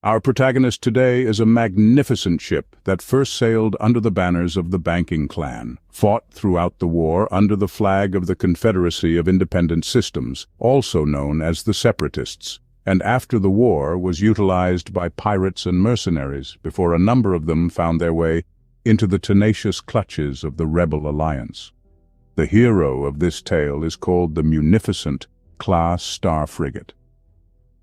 Our protagonist today is a magnificent ship that first sailed under the banners of the banking clan, fought throughout the war under the flag of the Confederacy of Independent Systems, also known as the Separatists, and after the war was utilized by pirates and mercenaries before a number of them found their way into the tenacious clutches of the Rebel Alliance. The hero of this tale is called the Munificent-Class star frigate.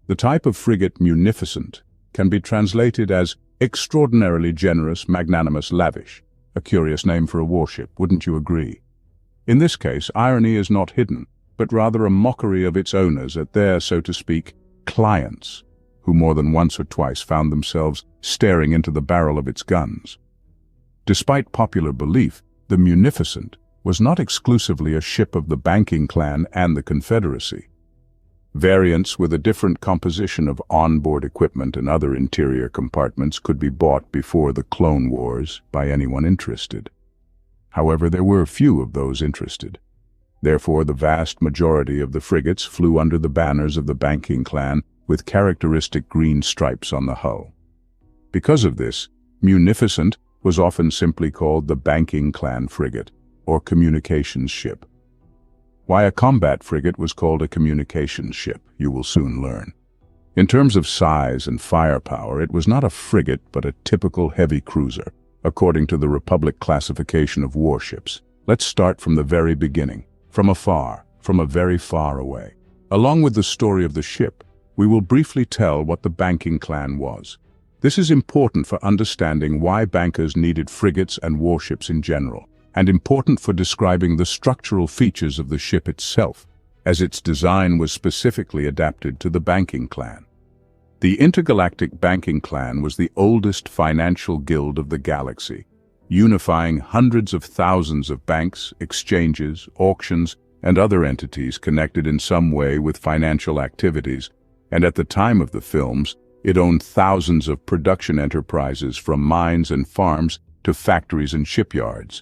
The type of frigate Munificent can be translated as extraordinarily generous, magnanimous, lavish. A curious name for a warship, wouldn't you agree? In this case, irony is not hidden, but rather a mockery of its owners at their, so to speak, clients, who more than once or twice found themselves staring into the barrel of its guns. Despite popular belief, the Munificent was not exclusively a ship of the banking clan and the Confederacy. Variants with a different composition of onboard equipment and other interior compartments could be bought before the Clone Wars by anyone interested. However, there were few of those interested. Therefore, the vast majority of the frigates flew under the banners of the banking clan with characteristic green stripes on the hull. Because of this, Munificent was often simply called the banking clan frigate, or communications ship. Why a combat frigate was called a communications ship, you will soon learn. In terms of size and firepower, it was not a frigate but a typical heavy cruiser, according to the Republic classification of warships. Let's start from the very beginning, from a very far away. Along with the story of the ship, we will briefly tell what the banking clan was. This is important for understanding why bankers needed frigates and warships in general, and important for describing the structural features of the ship itself, as its design was specifically adapted to the banking clan. The Intergalactic Banking Clan was the oldest financial guild of the galaxy, unifying hundreds of thousands of banks, exchanges, auctions, and other entities connected in some way with financial activities, and at the time of the films, it owned thousands of production enterprises from mines and farms to factories and shipyards.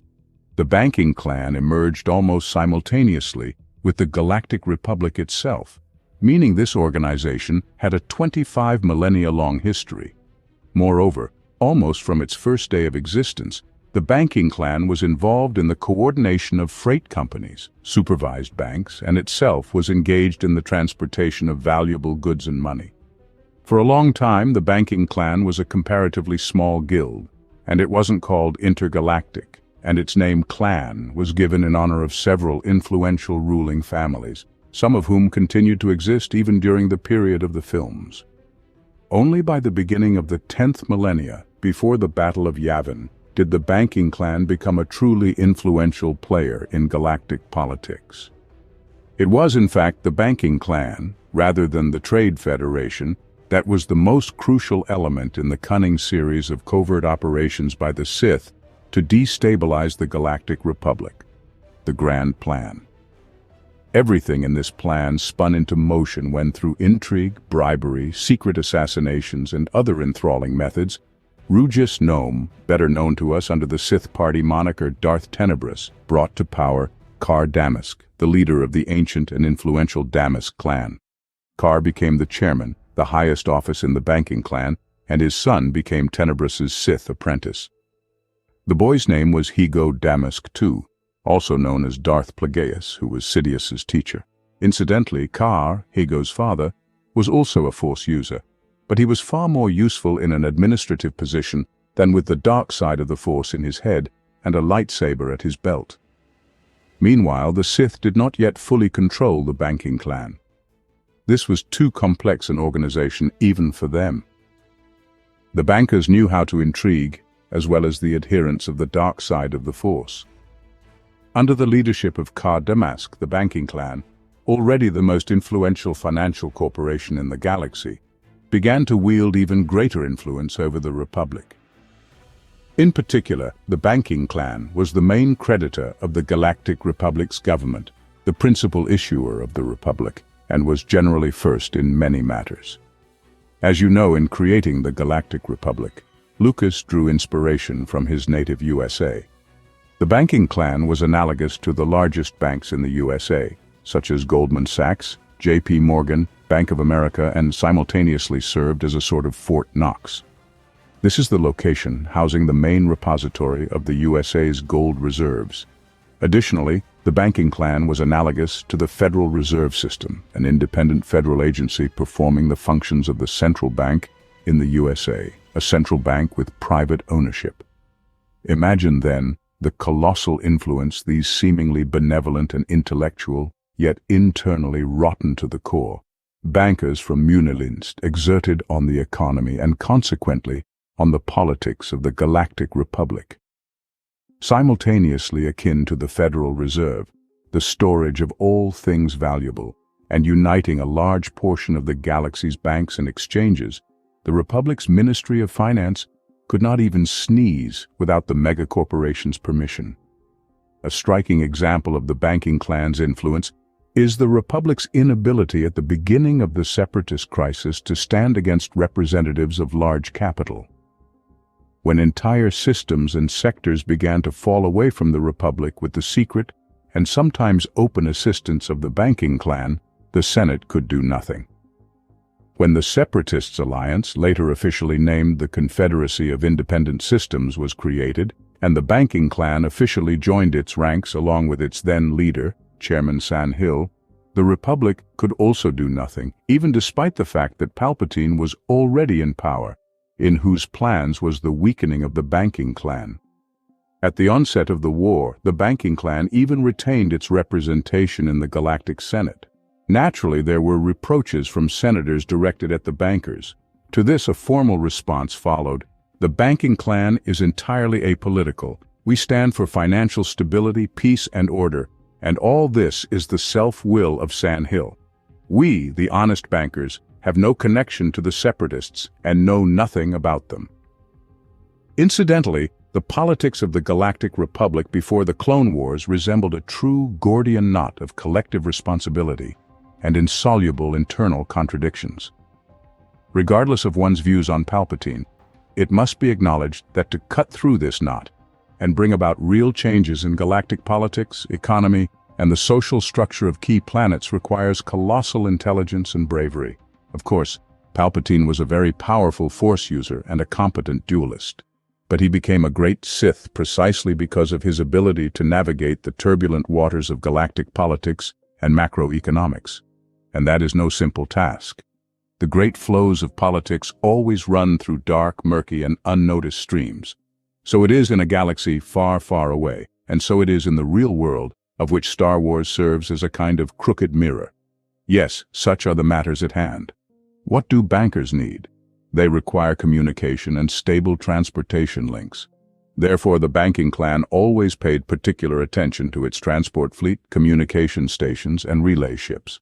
The banking clan emerged almost simultaneously with the Galactic Republic itself, meaning this organization had a 25 millennia-long history. Moreover, almost from its first day of existence, the banking clan was involved in the coordination of freight companies, supervised banks, and itself was engaged in the transportation of valuable goods and money. For a long time, the banking clan was a comparatively small guild, and it wasn't called Intergalactic, and its name clan was given in honor of several influential ruling families, some of whom continued to exist even during the period of the films. Only by the beginning of the 10th millennia, before the Battle of Yavin, did the banking clan become a truly influential player in galactic politics. It was, in fact, the banking clan, rather than the Trade Federation, that was the most crucial element in the cunning series of covert operations by the Sith to destabilize the Galactic Republic, the Grand Plan. Everything in this plan spun into motion when, through intrigue, bribery, secret assassinations, and other enthralling methods, Rugus Gnome, better known to us under the Sith Party moniker Darth Tenebrous, brought to power Car Damask, the leader of the ancient and influential Damask clan. Car became the chairman, the highest office in the banking clan, and his son became Tenebrous's Sith apprentice. The boy's name was Higo Damask II, also known as Darth Plagueis, who was Sidious's teacher. Incidentally, Car, Higo's father, was also a Force user, but he was far more useful in an administrative position than with the dark side of the Force in his head and a lightsaber at his belt. Meanwhile, the Sith did not yet fully control the banking clan. This was too complex an organization even for them. The bankers knew how to intrigue, as well as the adherents of the dark side of the Force. Under the leadership of Car Damask, the banking clan, already the most influential financial corporation in the galaxy, began to wield even greater influence over the Republic. In particular, the banking clan was the main creditor of the Galactic Republic's government, the principal issuer of the Republic, and was generally first in many matters. As you know, in creating the Galactic Republic, Lucas drew inspiration from his native USA. The banking clan was analogous to the largest banks in the USA, such as Goldman Sachs, J.P. Morgan, Bank of America, and simultaneously served as a sort of Fort Knox. This is the location housing the main repository of the USA's gold reserves. Additionally, the banking clan was analogous to the Federal Reserve System, an independent federal agency performing the functions of the central bank in the USA, a central bank with private ownership. Imagine, then, the colossal influence these seemingly benevolent and intellectual, yet internally rotten to the core, bankers from Munificent exerted on the economy and consequently on the politics of the Galactic Republic. Simultaneously akin to the Federal Reserve, the storage of all things valuable, and uniting a large portion of the galaxy's banks and exchanges, the Republic's Ministry of Finance could not even sneeze without the megacorporation's permission. A striking example of the banking clan's influence is the Republic's inability at the beginning of the separatist crisis to stand against representatives of large capital. When entire systems and sectors began to fall away from the Republic with the secret and sometimes open assistance of the banking clan, the Senate could do nothing. When the Separatists' alliance, later officially named the Confederacy of Independent Systems, was created, and the banking clan officially joined its ranks along with its then leader, Chairman Sandhill, the Republic could also do nothing, even despite the fact that Palpatine was already in power, in whose plans was the weakening of the banking clan. At the onset of the war, the banking clan even retained its representation in the Galactic Senate. Naturally, there were reproaches from senators directed at the bankers. To this, a formal response followed. The banking clan is entirely apolitical. We stand for financial stability, peace, and order, and all this is the self-will of Sandhill. We, the honest bankers, have no connection to the separatists and know nothing about them. Incidentally, the politics of the Galactic Republic before the Clone Wars resembled a true Gordian knot of collective responsibility and insoluble internal contradictions. Regardless of one's views on Palpatine, it must be acknowledged that to cut through this knot and bring about real changes in galactic politics, economy, and the social structure of key planets requires colossal intelligence and bravery. Of course, Palpatine was a very powerful Force user and a competent duelist, but he became a great Sith precisely because of his ability to navigate the turbulent waters of galactic politics and macroeconomics. And that is no simple task. The great flows of politics always run through dark, murky, and unnoticed streams. So it is in a galaxy far, far away, and so it is in the real world, of which Star Wars serves as a kind of crooked mirror. Yes, such are the matters at hand. What do bankers need? They require communication and stable transportation links. Therefore, the banking clan always paid particular attention to its transport fleet, communication stations, and relay ships.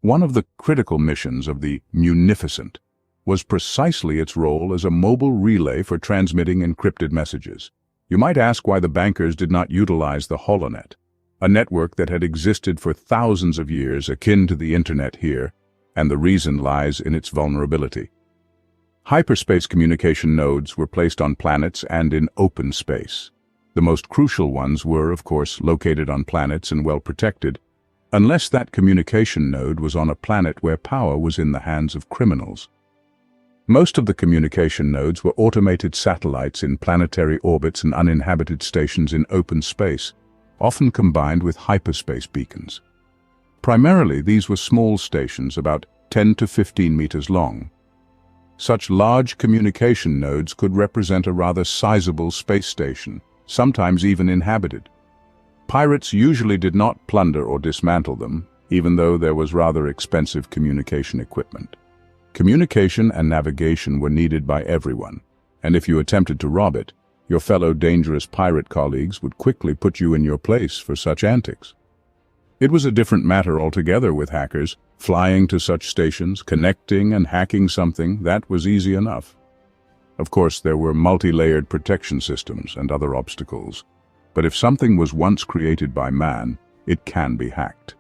One of the critical missions of the Munificent was precisely its role as a mobile relay for transmitting encrypted messages. You might ask why the bankers did not utilize the HoloNet, a network that had existed for thousands of years akin to the Internet here, and the reason lies in its vulnerability. Hyperspace communication nodes were placed on planets and in open space. The most crucial ones were, of course, located on planets and well protected, unless that communication node was on a planet where power was in the hands of criminals. Most of the communication nodes were automated satellites in planetary orbits and uninhabited stations in open space, often combined with hyperspace beacons. Primarily, these were small stations about 10 to 15 meters long. Such large communication nodes could represent a rather sizable space station, sometimes even inhabited. Pirates usually did not plunder or dismantle them, even though there was rather expensive communication equipment. Communication and navigation were needed by everyone, and if you attempted to rob it, your fellow dangerous pirate colleagues would quickly put you in your place for such antics. It was a different matter altogether with hackers. Flying to such stations, connecting and hacking something, that was easy enough. Of course, there were multi-layered protection systems and other obstacles. But if something was once created by man, it can be hacked.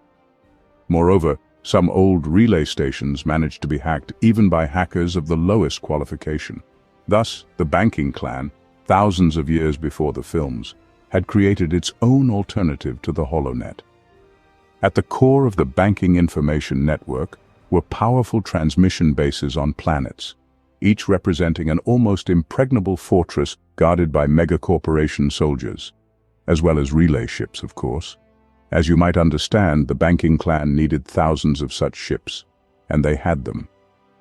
Moreover, some old relay stations managed to be hacked even by hackers of the lowest qualification. Thus, the banking clan, thousands of years before the films, had created its own alternative to the HoloNet. At the core of the banking information network were powerful transmission bases on planets, each representing an almost impregnable fortress guarded by megacorporation soldiers, as well as relay ships, of course. As you might understand, the banking clan needed thousands of such ships, and they had them.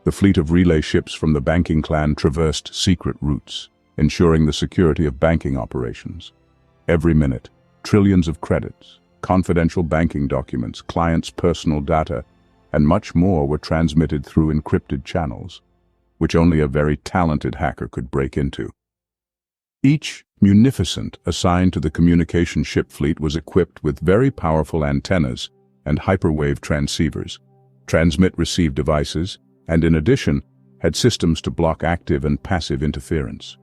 The fleet of relay ships from the banking clan traversed secret routes, ensuring the security of banking operations. Every minute, trillions of credits, confidential banking documents, clients' personal data, and much more were transmitted through encrypted channels, which only a very talented hacker could break into. Each Munificent assigned to the communication ship fleet was equipped with very powerful antennas and hyperwave transceivers, transmit-receive devices, and in addition, had systems to block active and passive interference.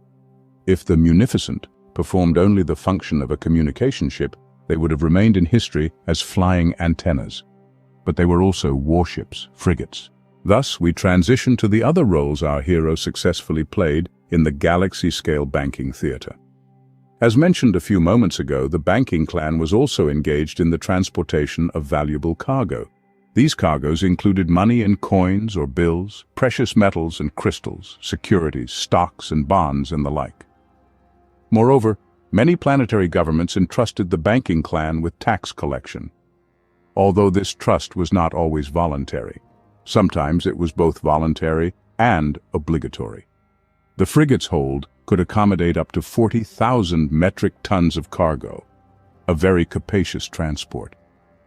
If the Munificent performed only the function of a communication ship, they would have remained in history as flying antennas. But they were also warships, frigates. Thus, we transition to the other roles our hero successfully played in the galaxy-scale banking theater. As mentioned a few moments ago, the banking clan was also engaged in the transportation of valuable cargo. These cargoes included money and coins or bills, precious metals and crystals, securities, stocks and bonds, and the like. Moreover, many planetary governments entrusted the banking clan with tax collection, although this trust was not always voluntary. Sometimes it was both voluntary and obligatory. The frigate's hold could accommodate up to 40,000 metric tons of cargo, a very capacious transport.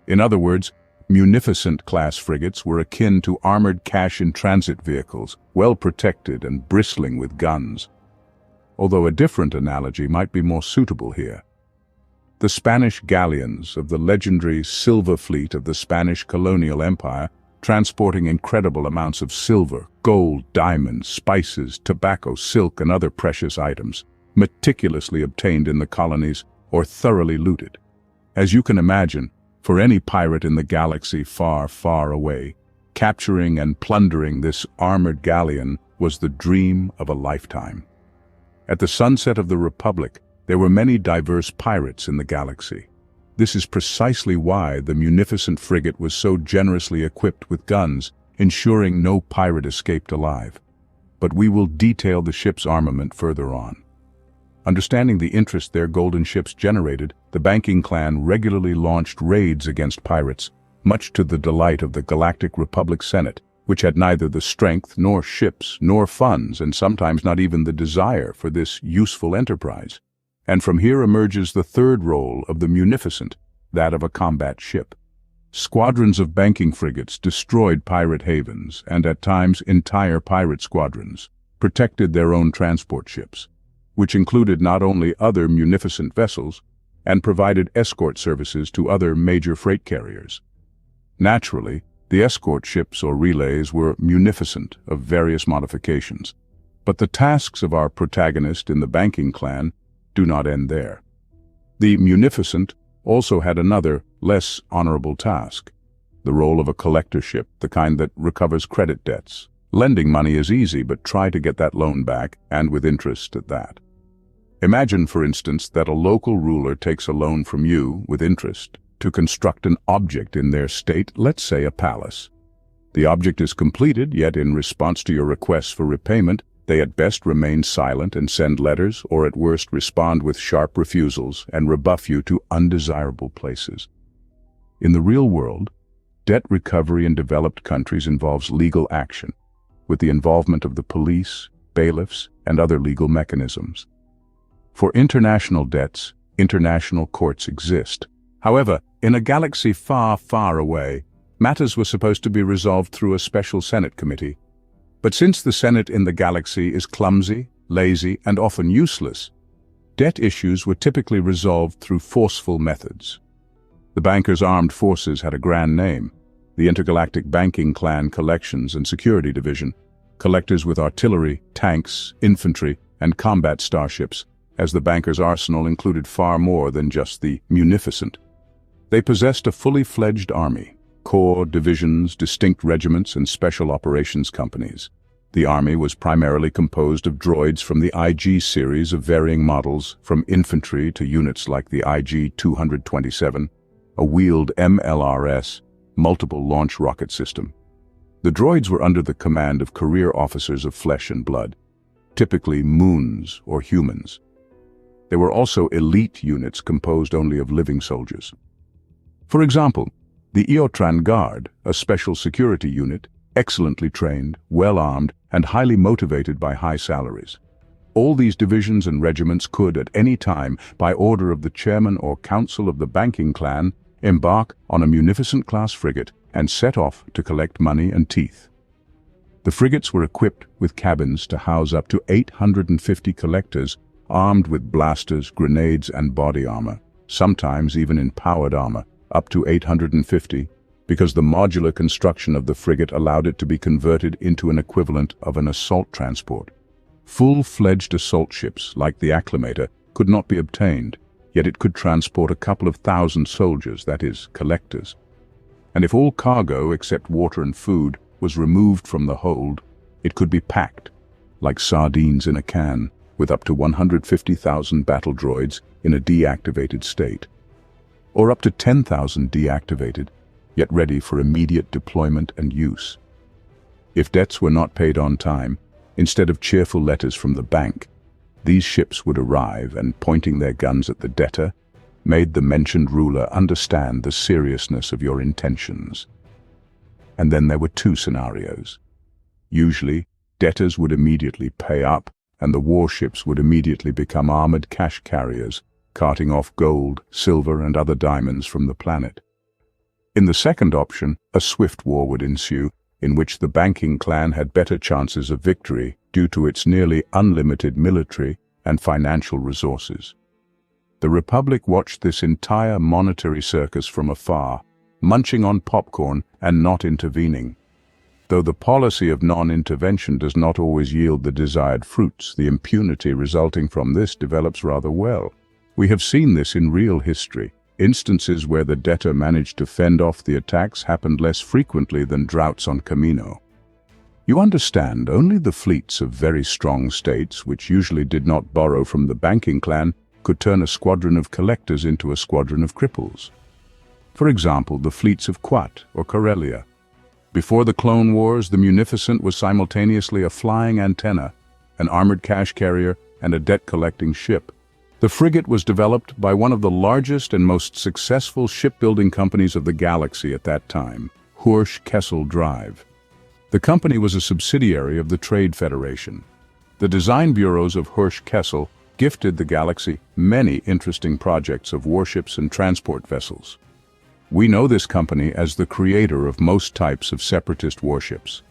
In other words, Munificent-Class frigates were akin to armored cash-in-transit vehicles, well protected and bristling with guns. Although a different analogy might be more suitable here. The Spanish galleons of the legendary Silver Fleet of the Spanish colonial empire, transporting incredible amounts of silver, gold, diamonds, spices, tobacco, silk, and other precious items, meticulously obtained in the colonies or thoroughly looted. As you can imagine, for any pirate in the galaxy far, far away, capturing and plundering this armored galleon was the dream of a lifetime. At the sunset of the Republic, there were many diverse pirates in the galaxy. This is precisely why the Munificent frigate was so generously equipped with guns, ensuring no pirate escaped alive. But we will detail the ship's armament further on. Understanding the interest their golden ships generated, the banking clan regularly launched raids against pirates, much to the delight of the Galactic Republic Senate, which had neither the strength nor ships nor funds and sometimes not even the desire for this useful enterprise. And from here emerges the third role of the Munificent, that of a combat ship. Squadrons of banking frigates destroyed pirate havens, and at times entire pirate squadrons protected their own transport ships, which included not only other Munificent vessels, and provided escort services to other major freight carriers. Naturally, the escort ships or relays were munificent of various modifications, but the tasks of our protagonist in the banking clan do not end there. The Munificent also had another, less honorable task, the role of a collector ship, the kind that recovers credit debts. Lending money is easy, but try to get that loan back, and with interest at that. Imagine, for instance, that a local ruler takes a loan from you, with interest, to construct an object in their state, let's say a palace. The object is completed, yet in response to your requests for repayment, they at best remain silent and send letters, or at worst respond with sharp refusals and rebuff you to undesirable places. In the real world, debt recovery in developed countries involves legal action, with the involvement of the police, bailiffs, and other legal mechanisms. For international debts, international courts exist. However, in a galaxy far, far away, matters were supposed to be resolved through a special Senate committee. But since the Senate in the galaxy is clumsy, lazy, and often useless, debt issues were typically resolved through forceful methods. The bankers' armed forces had a grand name, the Intergalactic Banking Clan Collections and Security Division, collectors with artillery, tanks, infantry, and combat starships, as the bankers' arsenal included far more than just the Munificent. They possessed a fully fledged army, corps, divisions, distinct regiments, and special operations companies. The army was primarily composed of droids from the IG series of varying models, from infantry to units like the IG-227, a wheeled MLRS, multiple launch rocket system. The droids were under the command of career officers of flesh and blood, typically moons or humans. They were also elite units composed only of living soldiers. For example, the Eotran Guard, a special security unit, excellently trained, well-armed, and highly motivated by high salaries. All these divisions and regiments could, at any time, by order of the chairman or council of the banking clan, embark on a Munificent-Class frigate and set off to collect money and teeth. The frigates were equipped with cabins to house up to 850 collectors, armed with blasters, grenades, and body armor, sometimes even in powered armor, up to 850, because the modular construction of the frigate allowed it to be converted into an equivalent of an assault transport. Full-fledged assault ships, like the Acclimator, could not be obtained, yet it could transport a couple of thousand soldiers, that is, collectors. And if all cargo, except water and food, was removed from the hold, it could be packed, like sardines in a can, with up to 150,000 battle droids in a deactivated state, or up to 10,000 deactivated, yet ready for immediate deployment and use. If debts were not paid on time, instead of cheerful letters from the bank, these ships would arrive and, pointing their guns at the debtor, made the mentioned ruler understand the seriousness of your intentions. And then there were two scenarios. Usually, debtors would immediately pay up, and the warships would immediately become armored cash carriers, carting off gold, silver, and other diamonds from the planet. In the second option, a swift war would ensue, in which the banking clan had better chances of victory due to its nearly unlimited military and financial resources. The Republic watched this entire monetary circus from afar, munching on popcorn and not intervening. Though the policy of non-intervention does not always yield the desired fruits, the impunity resulting from this develops rather well. We have seen this in real history. Instances where the debtor managed to fend off the attacks happened less frequently than droughts on Camino. You understand, only the fleets of very strong states, which usually did not borrow from the banking clan, could turn a squadron of collectors into a squadron of cripples. For example, the fleets of Quat or Corellia. Before the Clone Wars, the Munificent was simultaneously a flying antenna, an armored cash carrier, and a debt-collecting ship. The frigate was developed by one of the largest and most successful shipbuilding companies of the galaxy at that time, Horsch Kessel Drive. The company was a subsidiary of the Trade Federation. The design bureaus of Horsch Kessel gifted the galaxy many interesting projects of warships and transport vessels. We know this company as the creator of most types of separatist warships.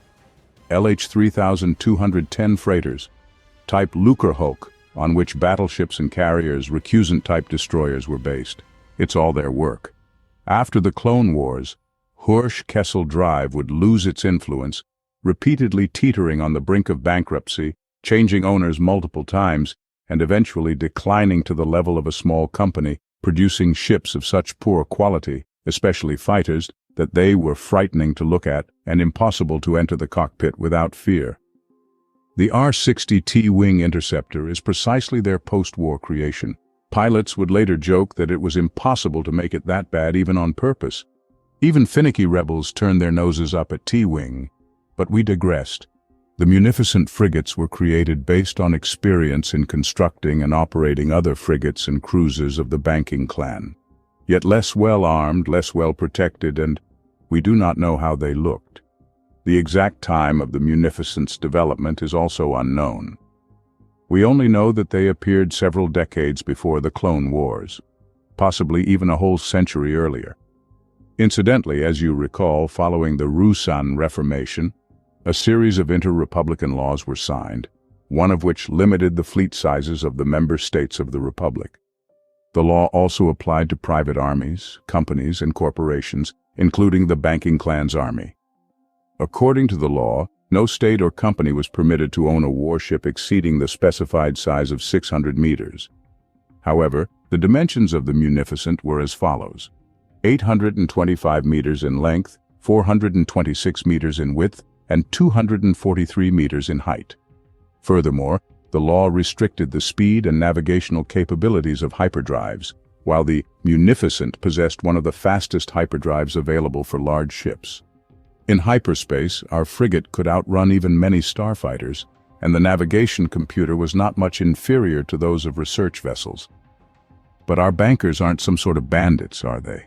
LH-3210 freighters, type Lucrehulk, on which battleships and carriers, recusant-type destroyers were based. It's all their work. After the Clone Wars, Horsch Kessel Drive would lose its influence, repeatedly teetering on the brink of bankruptcy, changing owners multiple times, and eventually declining to the level of a small company, producing ships of such poor quality, especially fighters, that they were frightening to look at and impossible to enter the cockpit without fear. The R-60 T-Wing Interceptor is precisely their post-war creation. Pilots would later joke that it was impossible to make it that bad even on purpose. Even finicky rebels turned their noses up at T-Wing. But we digressed. The Munificent frigates were created based on experience in constructing and operating other frigates and cruisers of the banking clan. Yet less well-armed, less well-protected, and we do not know how they looked. The exact time of the Munificent's development is also unknown. We only know that they appeared several decades before the Clone Wars, possibly even a whole century earlier. Incidentally, as you recall, following the Ruusan Reformation, a series of inter-republican laws were signed, one of which limited the fleet sizes of the member states of the Republic. The law also applied to private armies, companies, and corporations, including the banking clan's army. According to the law, no state or company was permitted to own a warship exceeding the specified size of 600 meters. However, the dimensions of the Munificent were as follows: 825 meters in length, 426 meters in width, and 243 meters in height. Furthermore, the law restricted the speed and navigational capabilities of hyperdrives, while the Munificent possessed one of the fastest hyperdrives available for large ships. In hyperspace, our frigate could outrun even many starfighters, and the navigation computer was not much inferior to those of research vessels. But our bankers aren't some sort of bandits, are they?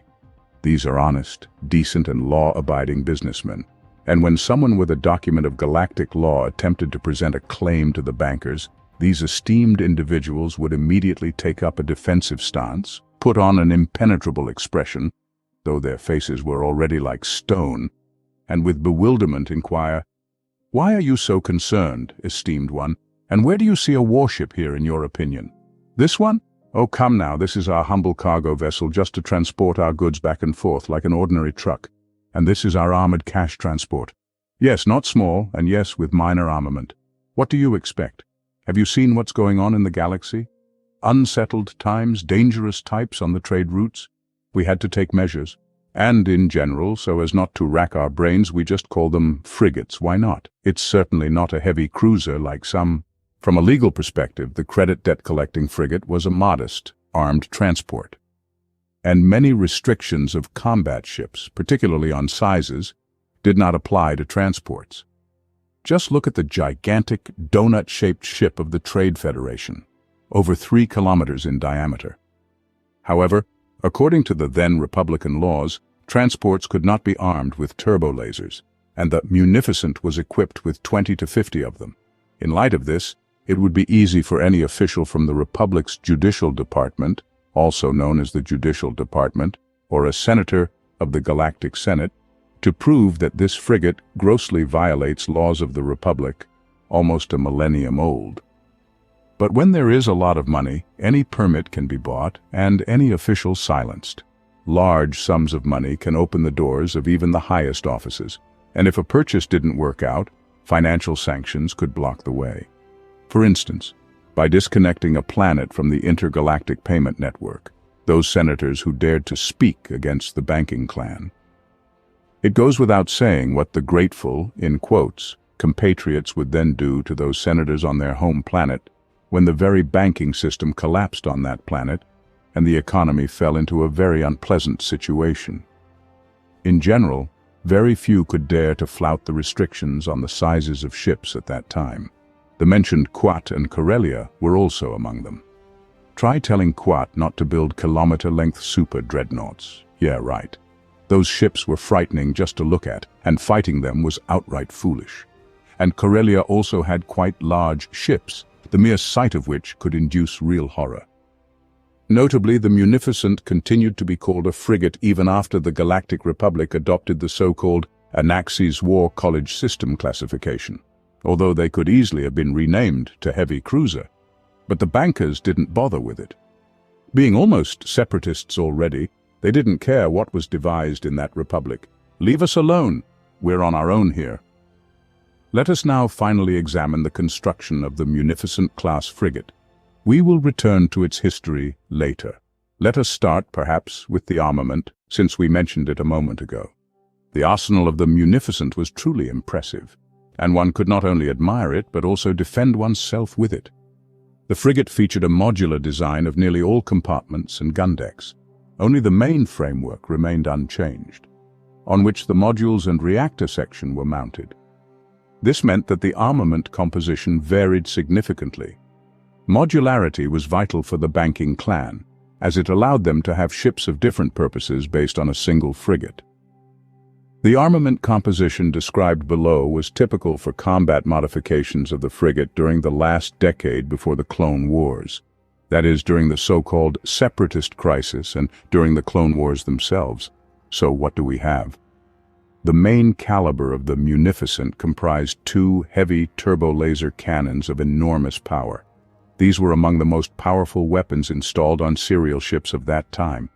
These are honest, decent, and law-abiding businessmen. And when someone with a document of galactic law attempted to present a claim to the bankers, these esteemed individuals would immediately take up a defensive stance, put on an impenetrable expression, though their faces were already like stone, and with bewilderment inquire, "Why are you so concerned, esteemed one, and where do you see a warship here in your opinion? This one? Oh, come now, this is our humble cargo vessel just to transport our goods back and forth like an ordinary truck. And this is our armored cash transport. Yes, not small, and yes, with minor armament. What do you expect? Have you seen what's going on in the galaxy? Unsettled times, dangerous types on the trade routes. We had to take measures. And in general, so as not to rack our brains, we just call them frigates. Why not? It's certainly not a heavy cruiser like some. From a legal perspective, the credit debt collecting frigate was a modest, armed transport. And many restrictions of combat ships, particularly on sizes, did not apply to transports. Just look at the gigantic, donut-shaped ship of the Trade Federation, over 3 kilometers in diameter. However, according to the then Republican laws, transports could not be armed with turbo lasers, and the Munificent was equipped with 20 to 50 of them. In light of this, it would be easy for any official from the Republic's Judicial Department, also known as the Judicial Department, or a senator of the Galactic Senate, to prove that this frigate grossly violates laws of the Republic, almost a millennium old. But when there is a lot of money, any permit can be bought and any official silenced. Large sums of money can open the doors of even the highest offices, and if a purchase didn't work out, financial sanctions could block the way. For instance, by disconnecting a planet from the Intergalactic payment network, those senators who dared to speak against the banking clan. It goes without saying what the grateful, in quotes, compatriots would then do to those senators on their home planet when the very banking system collapsed on that planet and the economy fell into a very unpleasant situation. In general, very few could dare to flout the restrictions on the sizes of ships at that time. The mentioned Quat and Corellia were also among them. Try telling Quat not to build kilometer-length super dreadnoughts. Yeah, right. Those ships were frightening just to look at, and fighting them was outright foolish. And Corellia also had quite large ships, the mere sight of which could induce real horror. Notably, the Munificent continued to be called a frigate even after the Galactic Republic adopted the so-called Anaxes War College System classification, although they could easily have been renamed to heavy cruiser. But the bankers didn't bother with it. Being almost separatists already, they didn't care what was devised in that republic. Leave us alone. We're on our own here. Let us now finally examine the construction of the Munificent-Class frigate. We will return to its history later. Let us start, perhaps, with the armament, since we mentioned it a moment ago. The arsenal of the Munificent was truly impressive, and one could not only admire it, but also defend oneself with it. The frigate featured a modular design of nearly all compartments and gun decks. Only the main framework remained unchanged, on which the modules and reactor section were mounted. This meant that the armament composition varied significantly. Modularity was vital for the banking clan, as it allowed them to have ships of different purposes based on a single frigate. The armament composition described below was typical for combat modifications of the frigate during the last decade before the Clone Wars. That is, during the so-called Separatist crisis and during the Clone Wars themselves. So what do we have? The main caliber of the Munificent comprised 2 heavy turbo-laser cannons of enormous power. These were among the most powerful weapons installed on serial ships of that time.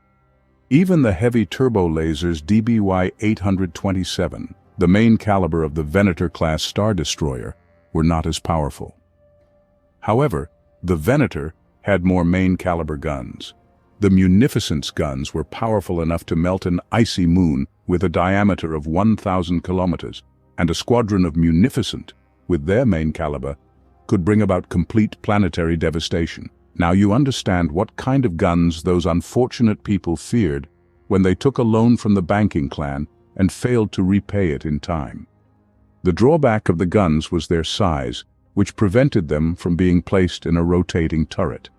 Even the heavy turbo-lasers DBY-827, the main caliber of the Venator-class Star Destroyer, were not as powerful. However, the Venator had more main-caliber guns. The Munificent's guns were powerful enough to melt an icy moon with a diameter of 1,000 kilometers, and a squadron of Munificent, with their main caliber, could bring about complete planetary devastation. Now you understand what kind of guns those unfortunate people feared when they took a loan from the banking clan and failed to repay it in time. The drawback of the guns was their size, which prevented them from being placed in a rotating turret.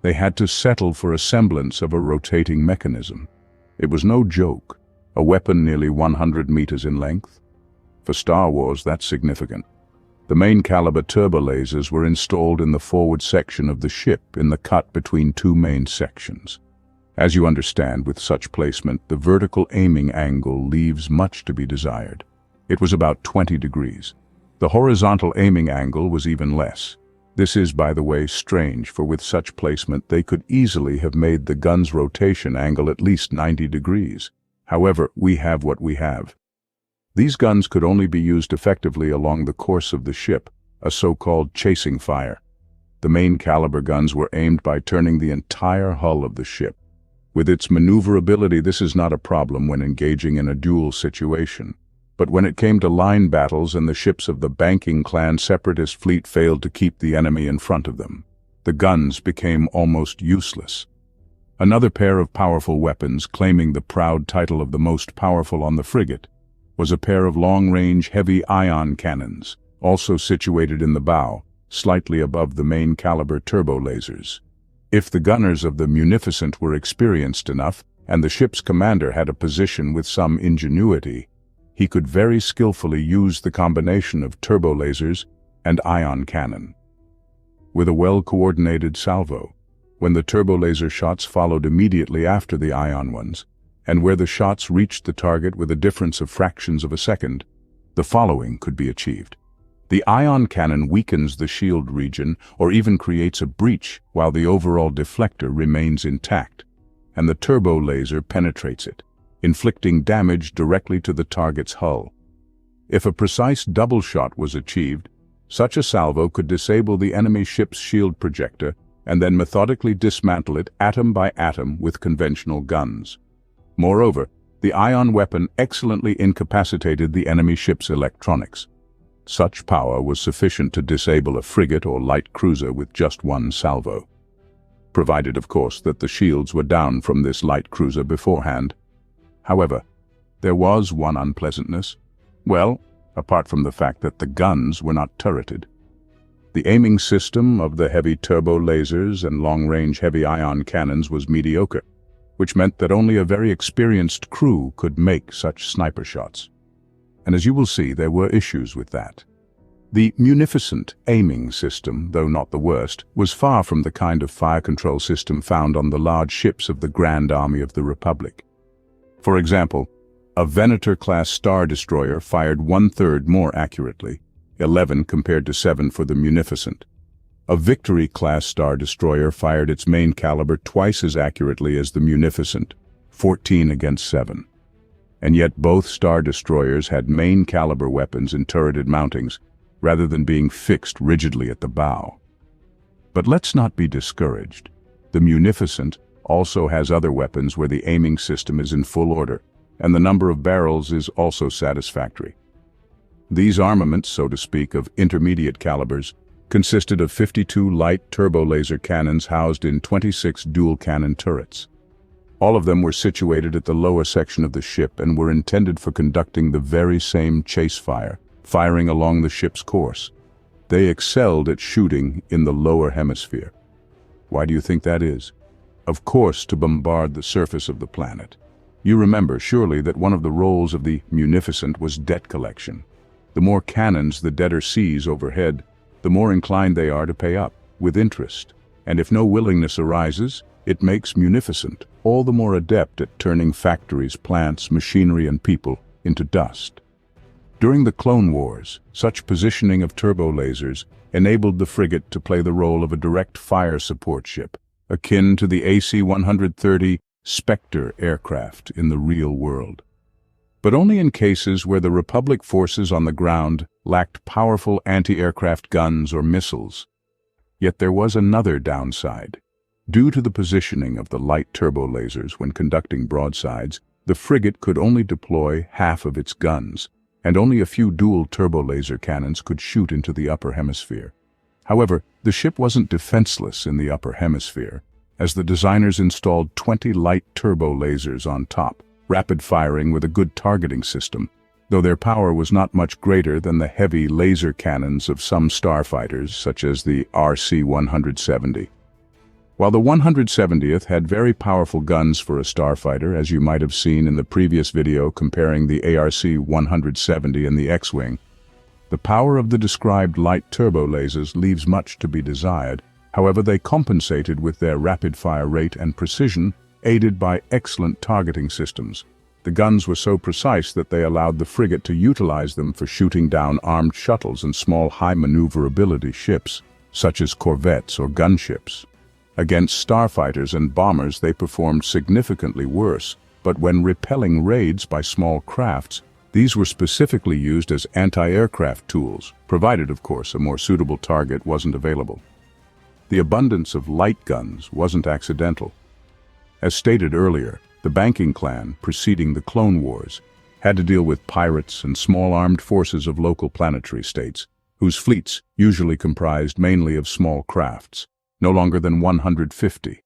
They had to settle for a semblance of a rotating mechanism. It was no joke, a weapon nearly 100 meters in length. For Star Wars, that's significant. The main caliber turbolasers were installed in the forward section of the ship in the cut between two main sections. As you understand, with such placement, the vertical aiming angle leaves much to be desired. It was about 20 degrees. The horizontal aiming angle was even less. This is, by the way, strange, for with such placement they could easily have made the gun's rotation angle at least 90 degrees. However, we have what we have. These guns could only be used effectively along the course of the ship, a so-called chasing fire. The main caliber guns were aimed by turning the entire hull of the ship. With its maneuverability, this is not a problem when engaging in a duel situation. But when it came to line battles and the ships of the banking clan separatist fleet failed to keep the enemy in front of them, the guns became almost useless. Another pair of powerful weapons, claiming the proud title of the most powerful on the frigate, was a pair of long-range heavy ion cannons, also situated in the bow, slightly above the main caliber turbo lasers. If the gunners of the Munificent were experienced enough, and the ship's commander had a position with some ingenuity, he could very skillfully use the combination of turbo lasers and ion cannon. With a well-coordinated salvo, when the turbo laser shots followed immediately after the ion ones, and where the shots reached the target with a difference of fractions of a second, the following could be achieved. The ion cannon weakens the shield region or even creates a breach while the overall deflector remains intact, and the turbo laser penetrates it, inflicting damage directly to the target's hull. If a precise double shot was achieved, such a salvo could disable the enemy ship's shield projector and then methodically dismantle it atom by atom with conventional guns. Moreover, the ion weapon excellently incapacitated the enemy ship's electronics. Such power was sufficient to disable a frigate or light cruiser with just one salvo. Provided, of course, that the shields were down from this light cruiser beforehand. However, there was one unpleasantness. Well, apart from the fact that the guns were not turreted. The aiming system of the heavy turbo lasers and long-range heavy ion cannons was mediocre, which meant that only a very experienced crew could make such sniper shots. And as you will see, there were issues with that. The Munificent aiming system, though not the worst, was far from the kind of fire control system found on the large ships of the Grand Army of the Republic. For example, a Venator-class Star Destroyer fired 1/3 more accurately, 11 compared to 7 for the Munificent. A Victory-class Star Destroyer fired its main caliber twice as accurately as the Munificent, 14 against 7. And yet both Star Destroyers had main caliber weapons in turreted mountings, rather than being fixed rigidly at the bow. But let's not be discouraged. The Munificent also has other weapons where the aiming system is in full order, and the number of barrels is also satisfactory. These armaments, so to speak, of intermediate calibers, consisted of 52 light turbo laser cannons housed in 26 dual cannon turrets. All of them were situated at the lower section of the ship and were intended for conducting the very same chase fire, firing along the ship's course. They excelled at shooting in the lower hemisphere. Why do you think that is? Of course, to bombard the surface of the planet. You remember, surely, that one of the roles of the Munificent was debt collection. The more cannons the debtor sees overhead, the more inclined they are to pay up, with interest. And if no willingness arises, it makes Munificent all the more adept at turning factories, plants, machinery, and people into dust. During the Clone Wars, such positioning of turbo lasers enabled the frigate to play the role of a direct fire support ship, akin to the AC-130 Spectre aircraft in the real world. But only in cases where the Republic forces on the ground lacked powerful anti-aircraft guns or missiles. Yet there was another downside. Due to the positioning of the light turbo lasers when conducting broadsides, the frigate could only deploy half of its guns, and only a few dual turbo laser cannons could shoot into the upper hemisphere. However, the ship wasn't defenseless in the upper hemisphere, as the designers installed 20 light turbo lasers on top, rapid firing with a good targeting system, though their power was not much greater than the heavy laser cannons of some starfighters, such as the RC-170. While the 170th had very powerful guns for a starfighter, as you might have seen in the previous video comparing the ARC-170 and the X-Wing, the power of the described light turbo lasers leaves much to be desired. However, they compensated with their rapid-fire rate and precision, aided by excellent targeting systems. The guns were so precise that they allowed the frigate to utilize them for shooting down armed shuttles and small high-maneuverability ships, such as corvettes or gunships. Against starfighters and bombers they performed significantly worse, but when repelling raids by small crafts, these were specifically used as anti-aircraft tools, provided, of course, a more suitable target wasn't available. The abundance of light guns wasn't accidental. As stated earlier, the banking clan, preceding the Clone Wars, had to deal with pirates and small armed forces of local planetary states, whose fleets usually comprised mainly of small crafts, no longer than 150,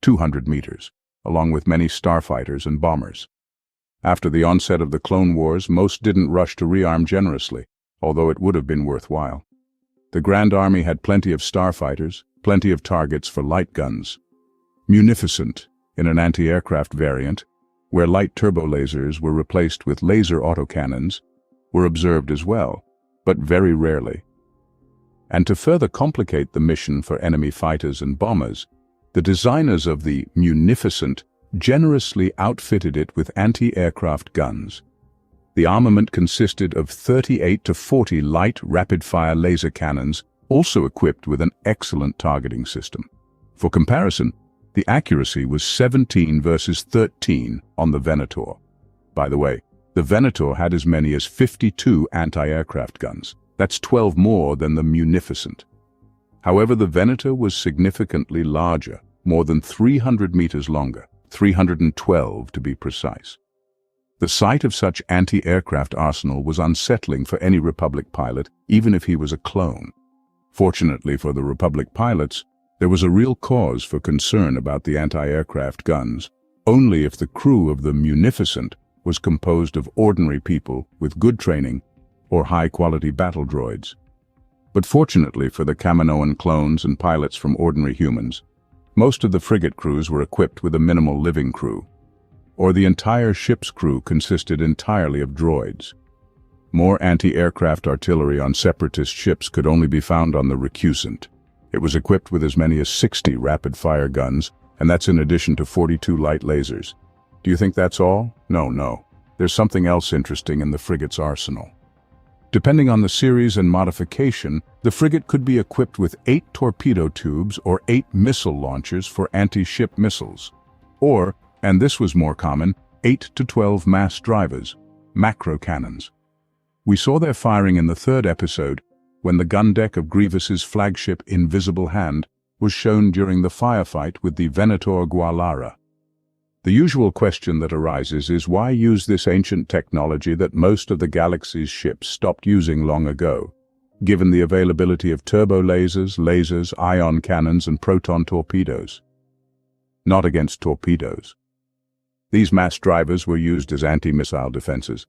200 meters, along with many starfighters and bombers. After the onset of the Clone Wars, most didn't rush to rearm generously, although it would have been worthwhile. The Grand Army had plenty of starfighters, plenty of targets for light guns. Munificent, in an anti-aircraft variant, where light turbo lasers were replaced with laser autocannons, were observed as well, but very rarely. And to further complicate the mission for enemy fighters and bombers, the designers of the Munificent generously outfitted it with anti-aircraft guns. The armament consisted of 38 to 40 light rapid-fire laser cannons, also equipped with an excellent targeting system. For comparison, the accuracy was 17 versus 13 on the Venator. By the way, the Venator had as many as 52 anti-aircraft guns. That's 12 more than the Munificent. However, the Venator was significantly larger, more than 300 meters longer, 312 to be precise. The sight of such anti-aircraft arsenal was unsettling for any Republic pilot, even if he was a clone. Fortunately for the Republic pilots, there was a real cause for concern about the anti-aircraft guns, only if the crew of the Munificent was composed of ordinary people with good training or high-quality battle droids. But fortunately for the Kaminoan clones and pilots from ordinary humans, most of the frigate crews were equipped with a minimal living crew, or the entire ship's crew consisted entirely of droids. More anti-aircraft artillery on separatist ships could only be found on the Reactors. It was equipped with as many as 60 rapid-fire guns, and that's in addition to 42 light lasers. Do you think that's all? No. There's something else interesting in the frigate's arsenal. Depending on the series and modification, the frigate could be equipped with 8 torpedo tubes or 8 missile launchers for anti-ship missiles. Or, and this was more common, 8 to 12 mass drivers, macro cannons. We saw their firing in the 3rd episode, when the gun deck of Grievous's flagship Invisible Hand was shown during the firefight with the Venator Gualara. The usual question that arises is why use this ancient technology that most of the galaxy's ships stopped using long ago, given the availability of turbo lasers, ion cannons, and proton torpedoes? Not against torpedoes. These mass drivers were used as anti-missile defenses.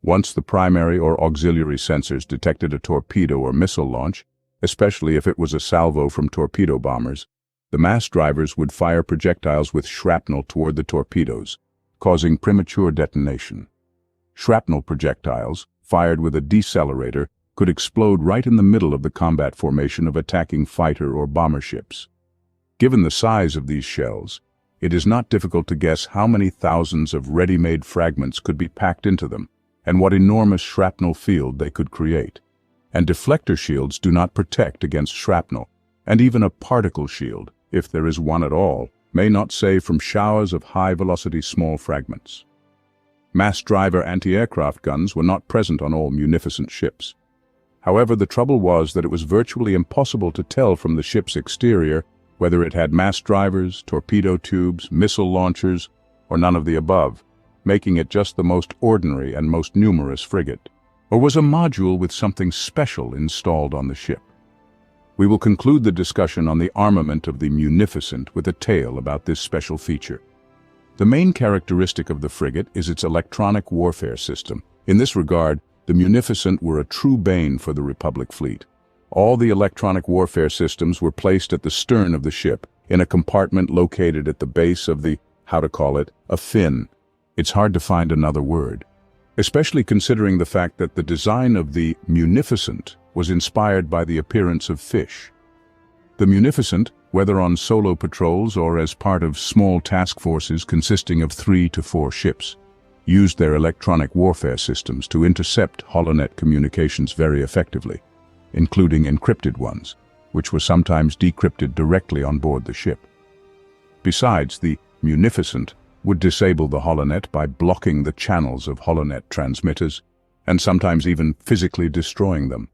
Once the primary or auxiliary sensors detected a torpedo or missile launch, especially if it was a salvo from torpedo bombers, the mass drivers would fire projectiles with shrapnel toward the torpedoes, causing premature detonation. Shrapnel projectiles, fired with a decelerator, could explode right in the middle of the combat formation of attacking fighter or bomber ships. Given the size of these shells, it is not difficult to guess how many thousands of ready-made fragments could be packed into them, and what enormous shrapnel field they could create. And deflector shields do not protect against shrapnel, and even a particle shield, if there is one at all, may not save from showers of high-velocity small fragments. Mass driver anti-aircraft guns were not present on all Munificent ships. However, the trouble was that it was virtually impossible to tell from the ship's exterior whether it had mass drivers, torpedo tubes, missile launchers, or none of the above, making it just the most ordinary and most numerous frigate. Or was a module with something special installed on the ship? We will conclude the discussion on the armament of the Munificent with a tale about this special feature. The main characteristic of the frigate is its electronic warfare system. In this regard, the Munificent were a true bane for the Republic fleet. All the electronic warfare systems were placed at the stern of the ship, in a compartment located at the base of the, a fin. It's hard to find another word. Especially considering the fact that the design of the Munificent was inspired by the appearance of fish. The Munificent, whether on solo patrols or as part of small task forces consisting of 3 to 4 ships, used their electronic warfare systems to intercept holonet communications very effectively, including encrypted ones, which were sometimes decrypted directly on board the ship. Besides, the Munificent would disable the holonet by blocking the channels of holonet transmitters, and sometimes even physically destroying them.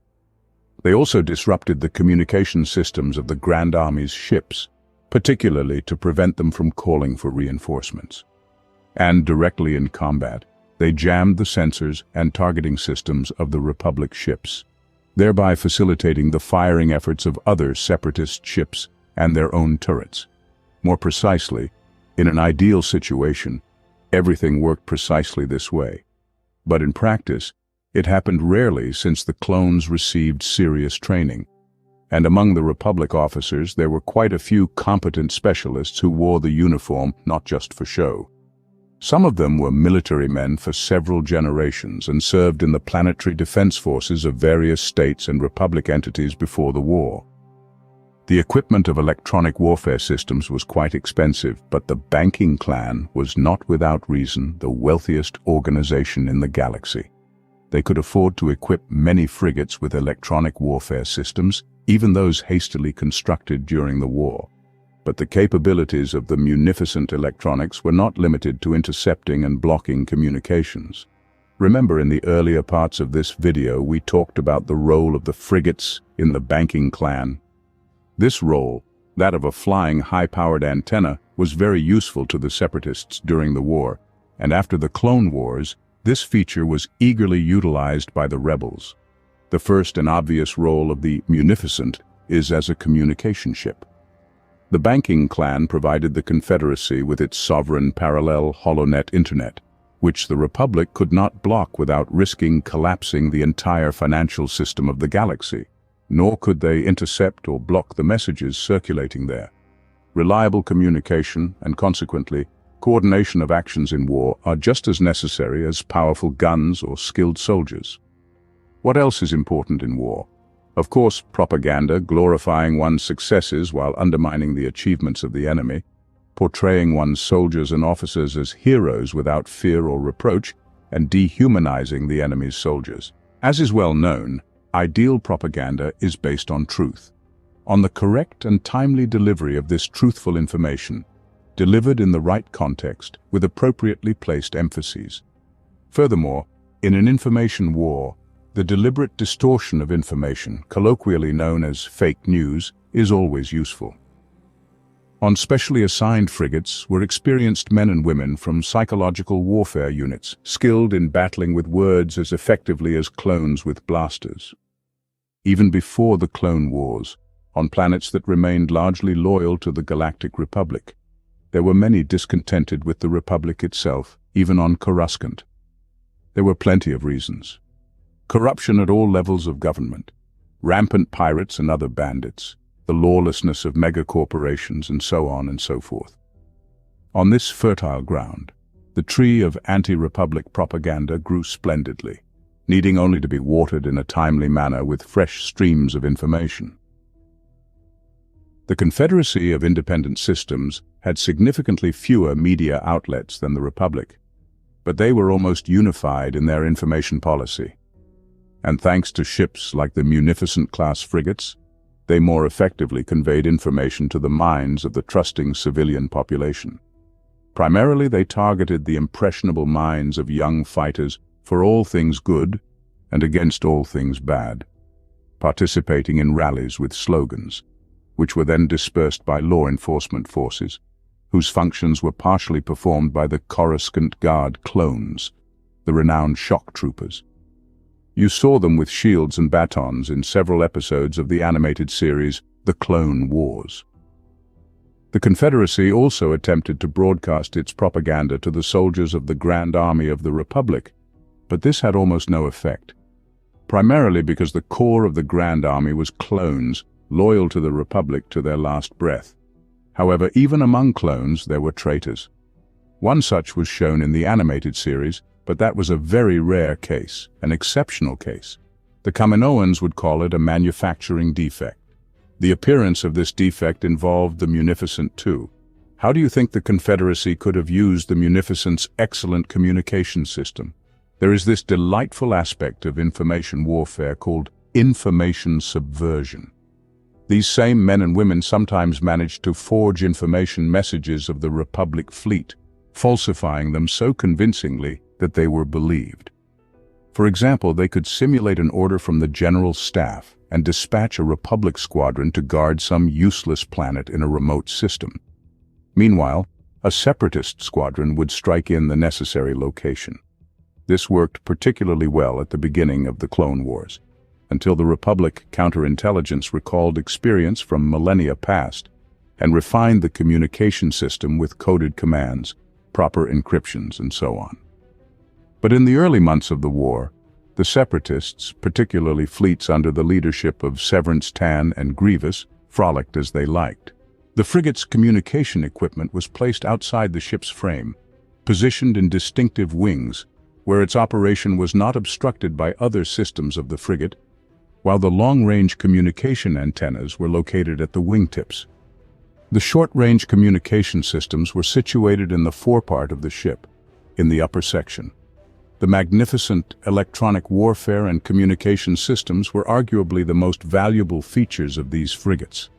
They also disrupted the communication systems of the Grand Army's ships, particularly to prevent them from calling for reinforcements. And directly in combat, they jammed the sensors and targeting systems of the Republic ships, thereby facilitating the firing efforts of other separatist ships and their own turrets. More precisely, in an ideal situation, everything worked precisely this way. But in practice, it happened rarely since the clones received serious training. And among the Republic officers, there were quite a few competent specialists who wore the uniform not just for show. Some of them were military men for several generations and served in the planetary defense forces of various states and Republic entities before the war. The equipment of electronic warfare systems was quite expensive, but the banking clan was not without reason the wealthiest organization in the galaxy. They could afford to equip many frigates with electronic warfare systems, even those hastily constructed during the war. But the capabilities of the Munificent electronics were not limited to intercepting and blocking communications. Remember, in the earlier parts of this video we talked about the role of the frigates in the banking clan. This role, that of a flying high-powered antenna, was very useful to the Separatists during the war, and after the Clone Wars, this feature was eagerly utilized by the rebels. The first and obvious role of the Munificent is as a communication ship. The banking clan provided the Confederacy with its sovereign parallel holonet internet, which the Republic could not block without risking collapsing the entire financial system of the galaxy, nor could they intercept or block the messages circulating there. Reliable communication and, consequently, coordination of actions in war are just as necessary as powerful guns or skilled soldiers. What else is important in war? Of course, propaganda, glorifying one's successes while undermining the achievements of the enemy, portraying one's soldiers and officers as heroes without fear or reproach, and dehumanizing the enemy's soldiers. As is well known, ideal propaganda is based on truth, on the correct and timely delivery of this truthful information, delivered in the right context with appropriately placed emphases. Furthermore, in an information war, the deliberate distortion of information, colloquially known as fake news, is always useful. On specially assigned frigates were experienced men and women from psychological warfare units, skilled in battling with words as effectively as clones with blasters. Even before the Clone Wars, on planets that remained largely loyal to the Galactic Republic, there were many discontented with the Republic itself, even on Coruscant. There were plenty of reasons. Corruption at all levels of government, rampant pirates and other bandits, the lawlessness of megacorporations, and so on and so forth. On this fertile ground, the tree of anti-Republic propaganda grew splendidly, needing only to be watered in a timely manner with fresh streams of information. The Confederacy of Independent Systems had significantly fewer media outlets than the Republic, but they were almost unified in their information policy. And thanks to ships like the Munificent-Class frigates, they more effectively conveyed information to the minds of the trusting civilian population. Primarily, they targeted the impressionable minds of young fighters for all things good and against all things bad, participating in rallies with slogans, which were then dispersed by law enforcement forces, whose functions were partially performed by the Coruscant Guard clones, the renowned shock troopers. You saw them with shields and batons in several episodes of the animated series The Clone Wars. The Confederacy also attempted to broadcast its propaganda to the soldiers of the Grand Army of the Republic, but this had almost no effect, primarily because the core of the Grand Army was clones, loyal to the Republic to their last breath. However, even among clones, there were traitors. One such was shown in the animated series, but that was a very rare case, an exceptional case. The Kaminoans would call it a manufacturing defect. The appearance of this defect involved the Munificent-2. How do you think the Confederacy could have used the Munificent's excellent communication system? There is this delightful aspect of information warfare called information subversion. These same men and women sometimes managed to forge information messages of the Republic fleet, falsifying them so convincingly that they were believed. For example, they could simulate an order from the General Staff and dispatch a Republic squadron to guard some useless planet in a remote system. Meanwhile, a Separatist squadron would strike in the necessary location. This worked particularly well at the beginning of the Clone Wars, until the Republic counterintelligence recalled experience from millennia past and refined the communication system with coded commands, proper encryptions, and so on. But in the early months of the war, the Separatists, particularly fleets under the leadership of Severance Tan and Grievous, frolicked as they liked. The frigate's communication equipment was placed outside the ship's frame, positioned in distinctive wings, where its operation was not obstructed by other systems of the frigate, while the long-range communication antennas were located at the wingtips. The short-range communication systems were situated in the forepart of the ship, in the upper section. The magnificent electronic warfare and communication systems were arguably the most valuable features of these frigates.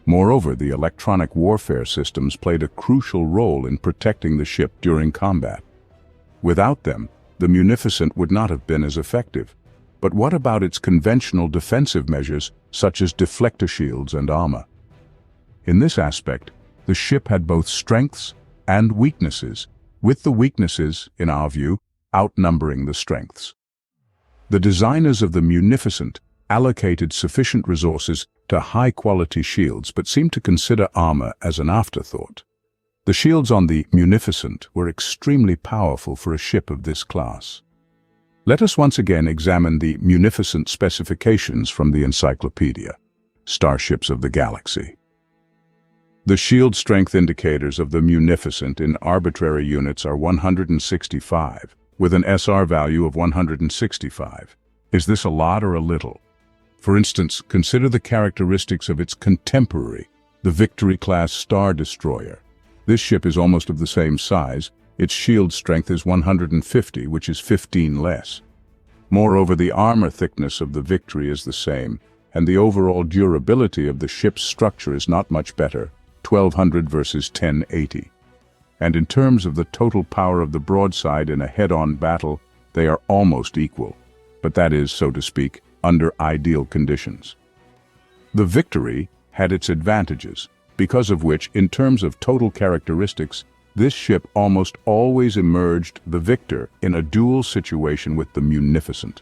Moreover, the electronic warfare systems played a crucial role in protecting the ship during combat. Without them, the Munificent would not have been as effective. But what about its conventional defensive measures, such as deflector shields and armor? In this aspect, the ship had both strengths and weaknesses, with the weaknesses, in our view, outnumbering the strengths. The designers of the Munificent allocated sufficient resources to high-quality shields but seemed to consider armor as an afterthought. The shields on the Munificent were extremely powerful for a ship of this class. Let us once again examine the Munificent specifications from the encyclopedia, Starships of the Galaxy. The shield strength indicators of the Munificent in arbitrary units are 165, with an SR value of 165. Is this a lot or a little? For instance, consider the characteristics of its contemporary, the Victory-class Star Destroyer. This ship is almost of the same size. Its shield strength is 150, which is 15 less. Moreover, the armor thickness of the Victory is the same, and the overall durability of the ship's structure is not much better, 1200 versus 1080. And in terms of the total power of the broadside in a head-on battle, they are almost equal, but that is, so to speak, under ideal conditions. The Victory had its advantages, because of which, in terms of total characteristics, this ship almost always emerged the victor in a duel situation with the Munificent.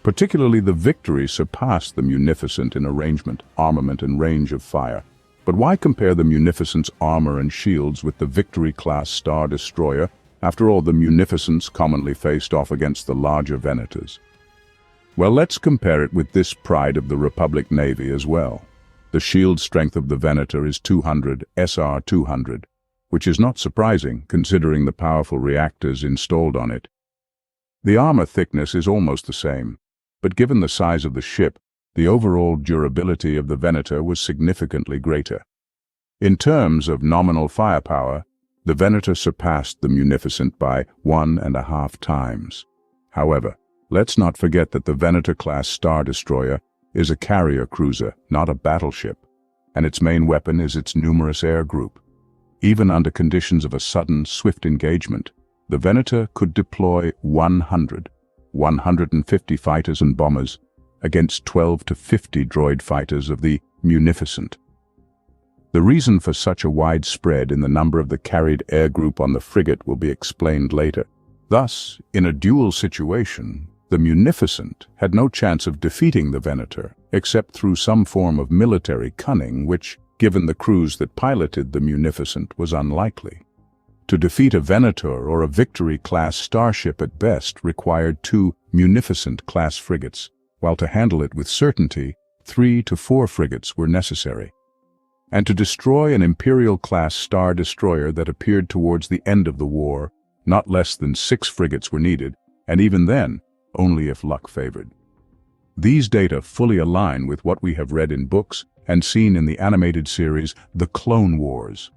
Particularly the Victory surpassed the Munificent in arrangement, armament, and range of fire. But why compare the Munificent's armor and shields with the Victory-class Star Destroyer? After all, the Munificents commonly faced off against the larger Venators. Well, let's compare it with this pride of the Republic Navy as well. The shield strength of the Venator is 200, SR 200, which is not surprising considering the powerful reactors installed on it. The armor thickness is almost the same, but given the size of the ship, the overall durability of the Venator was significantly greater. In terms of nominal firepower, the Venator surpassed the Munificent by 1.5 times. However, let's not forget that the Venator-class Star Destroyer is a carrier cruiser, not a battleship, and its main weapon is its numerous air group. Even under conditions of a sudden, swift engagement, the Venator could deploy 150 fighters and bombers against 12 to 50 droid fighters of the Munificent. The reason for such a wide spread in the number of the carried air group on the frigate will be explained later. Thus, in a duel situation, the Munificent had no chance of defeating the Venator, except through some form of military cunning which, given the crews that piloted the Munificent, was unlikely. To defeat a Venator or a Victory-class starship at best required 2 Munificent-class frigates, while to handle it with certainty, 3 to 4 frigates were necessary. And to destroy an Imperial-class star destroyer that appeared towards the end of the war, not less than 6 frigates were needed, and even then, only if luck favored. These data fully align with what we have read in books and seen in the animated series The Clone Wars.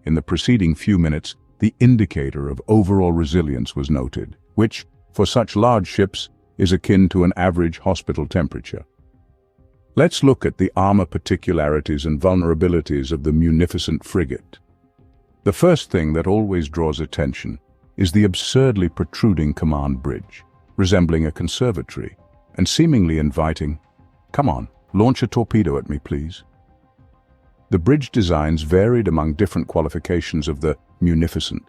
In the preceding few minutes, the indicator of overall resilience was noted, which, for such large ships, is akin to an average hospital temperature. Let's look at the armor particularities and vulnerabilities of the Munificent frigate. The first thing that always draws attention is the absurdly protruding command bridge, resembling a conservatory, and seemingly inviting, "Come on, launch a torpedo at me, please." The bridge designs varied among different qualifications of the Munificent,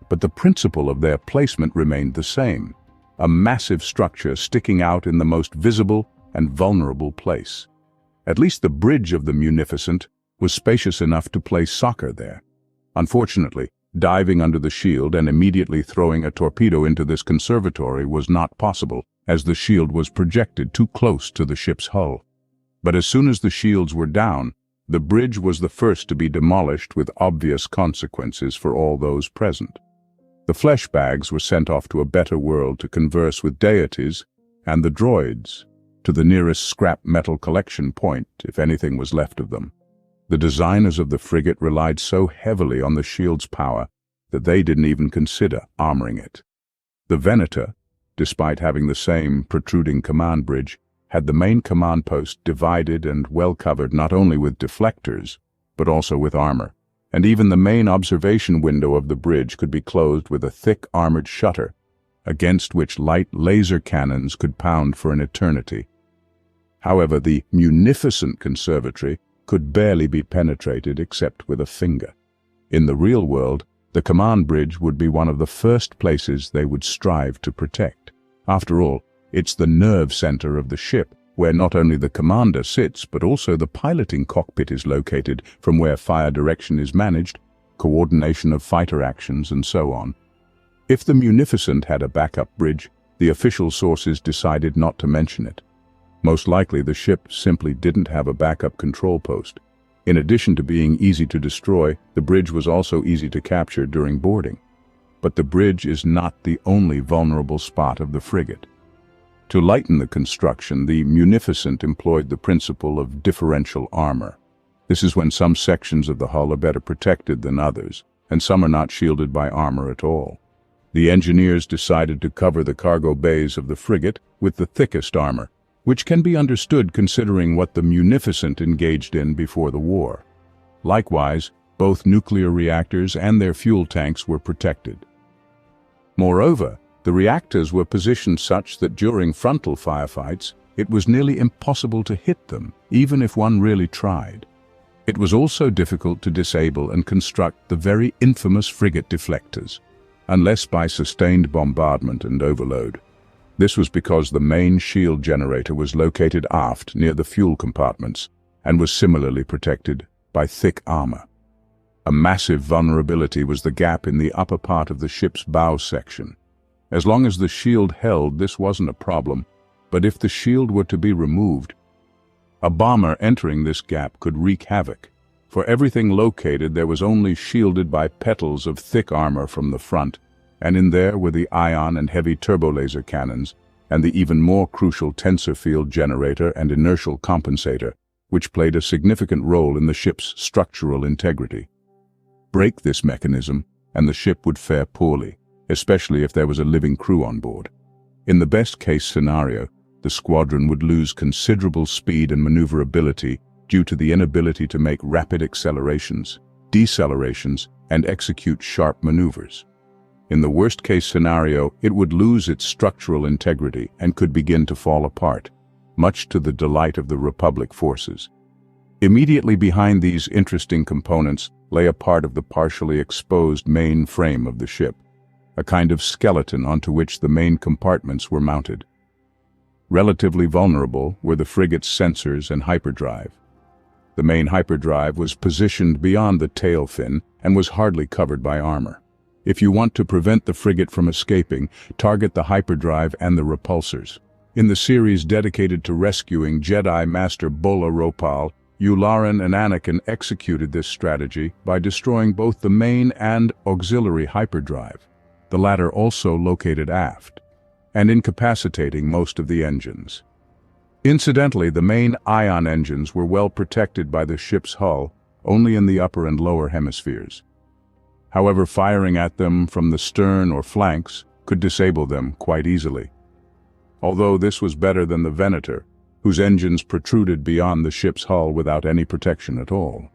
but the principle of their placement remained the same, a massive structure sticking out in the most visible and vulnerable place. At least the bridge of the Munificent was spacious enough to play soccer there. Unfortunately, diving under the shield and immediately throwing a torpedo into this conservatory was not possible, as the shield was projected too close to the ship's hull. But as soon as the shields were down, the bridge was the first to be demolished with obvious consequences for all those present. The flesh bags were sent off to a better world to converse with deities, and the droids to the nearest scrap metal collection point, if anything was left of them. The designers of the frigate relied so heavily on the shield's power that they didn't even consider armoring it. The Venator, despite having the same protruding command bridge, had the main command post divided and well covered not only with deflectors, but also with armor, and even the main observation window of the bridge could be closed with a thick armored shutter, against which light laser cannons could pound for an eternity. However, the Munificent conservatory could barely be penetrated except with a finger. In the real world, the command bridge would be one of the first places they would strive to protect. After all, it's the nerve center of the ship, where not only the commander sits, but also the piloting cockpit is located, from where fire direction is managed, coordination of fighter actions, and so on. If the Munificent had a backup bridge, the official sources decided not to mention it. Most likely the ship simply didn't have a backup control post. In addition to being easy to destroy, the bridge was also easy to capture during boarding. But the bridge is not the only vulnerable spot of the frigate. To lighten the construction, the Munificent employed the principle of differential armor. This is when some sections of the hull are better protected than others, and some are not shielded by armor at all. The engineers decided to cover the cargo bays of the frigate with the thickest armor, which can be understood considering what the Munificent engaged in before the war. Likewise, both nuclear reactors and their fuel tanks were protected. Moreover, the reactors were positioned such that during frontal firefights, it was nearly impossible to hit them, even if one really tried. It was also difficult to disable and construct the very infamous frigate deflectors, unless by sustained bombardment and overload. This was because the main shield generator was located aft near the fuel compartments and was similarly protected by thick armor. A massive vulnerability was the gap in the upper part of the ship's bow section. As long as the shield held, this wasn't a problem, but if the shield were to be removed, a bomber entering this gap could wreak havoc. For everything located, there was only shielded by petals of thick armor from the front, and in there were the ion and heavy turbolaser cannons, and the even more crucial tensor field generator and inertial compensator, which played a significant role in the ship's structural integrity. Break this mechanism, and the ship would fare poorly, especially if there was a living crew on board. In the best-case scenario, the squadron would lose considerable speed and maneuverability due to the inability to make rapid accelerations, decelerations, and execute sharp maneuvers. In the worst-case scenario, it would lose its structural integrity and could begin to fall apart, much to the delight of the Republic forces. Immediately behind these interesting components lay a part of the partially exposed main frame of the ship, a kind of skeleton onto which the main compartments were mounted. Relatively vulnerable were the frigate's sensors and hyperdrive. The main hyperdrive was positioned beyond the tail fin and was hardly covered by armor. If you want to prevent the frigate from escaping, target the hyperdrive and the repulsors. In the series dedicated to rescuing Jedi Master Bola Ropal, Yularen and Anakin executed this strategy by destroying both the main and auxiliary hyperdrive, the latter also located aft, and incapacitating most of the engines. Incidentally, the main ion engines were well protected by the ship's hull, only in the upper and lower hemispheres. However, firing at them from the stern or flanks could disable them quite easily. Although this was better than the Venator, whose engines protruded beyond the ship's hull without any protection at all.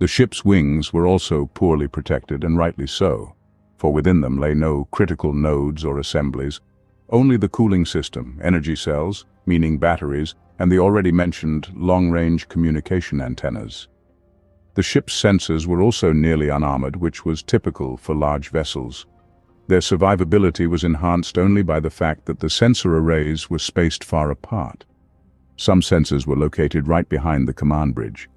The ship's wings were also poorly protected, and rightly so, for within them lay no critical nodes or assemblies, only the cooling system, energy cells, meaning batteries, and the already mentioned long-range communication antennas. The ship's sensors were also nearly unarmored, which was typical for large vessels. Their survivability was enhanced only by the fact that the sensor arrays were spaced far apart. Some sensors were located right behind the command bridge.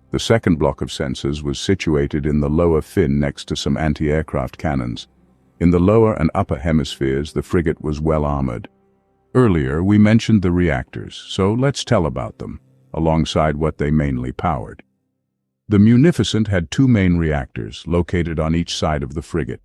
The second block of sensors was situated in the lower fin next to some anti-aircraft cannons. In the lower and upper hemispheres, the frigate was well armored. Earlier, we mentioned the reactors, so let's tell about them, alongside what they mainly powered. The Munificent had two main reactors located on each side of the frigate.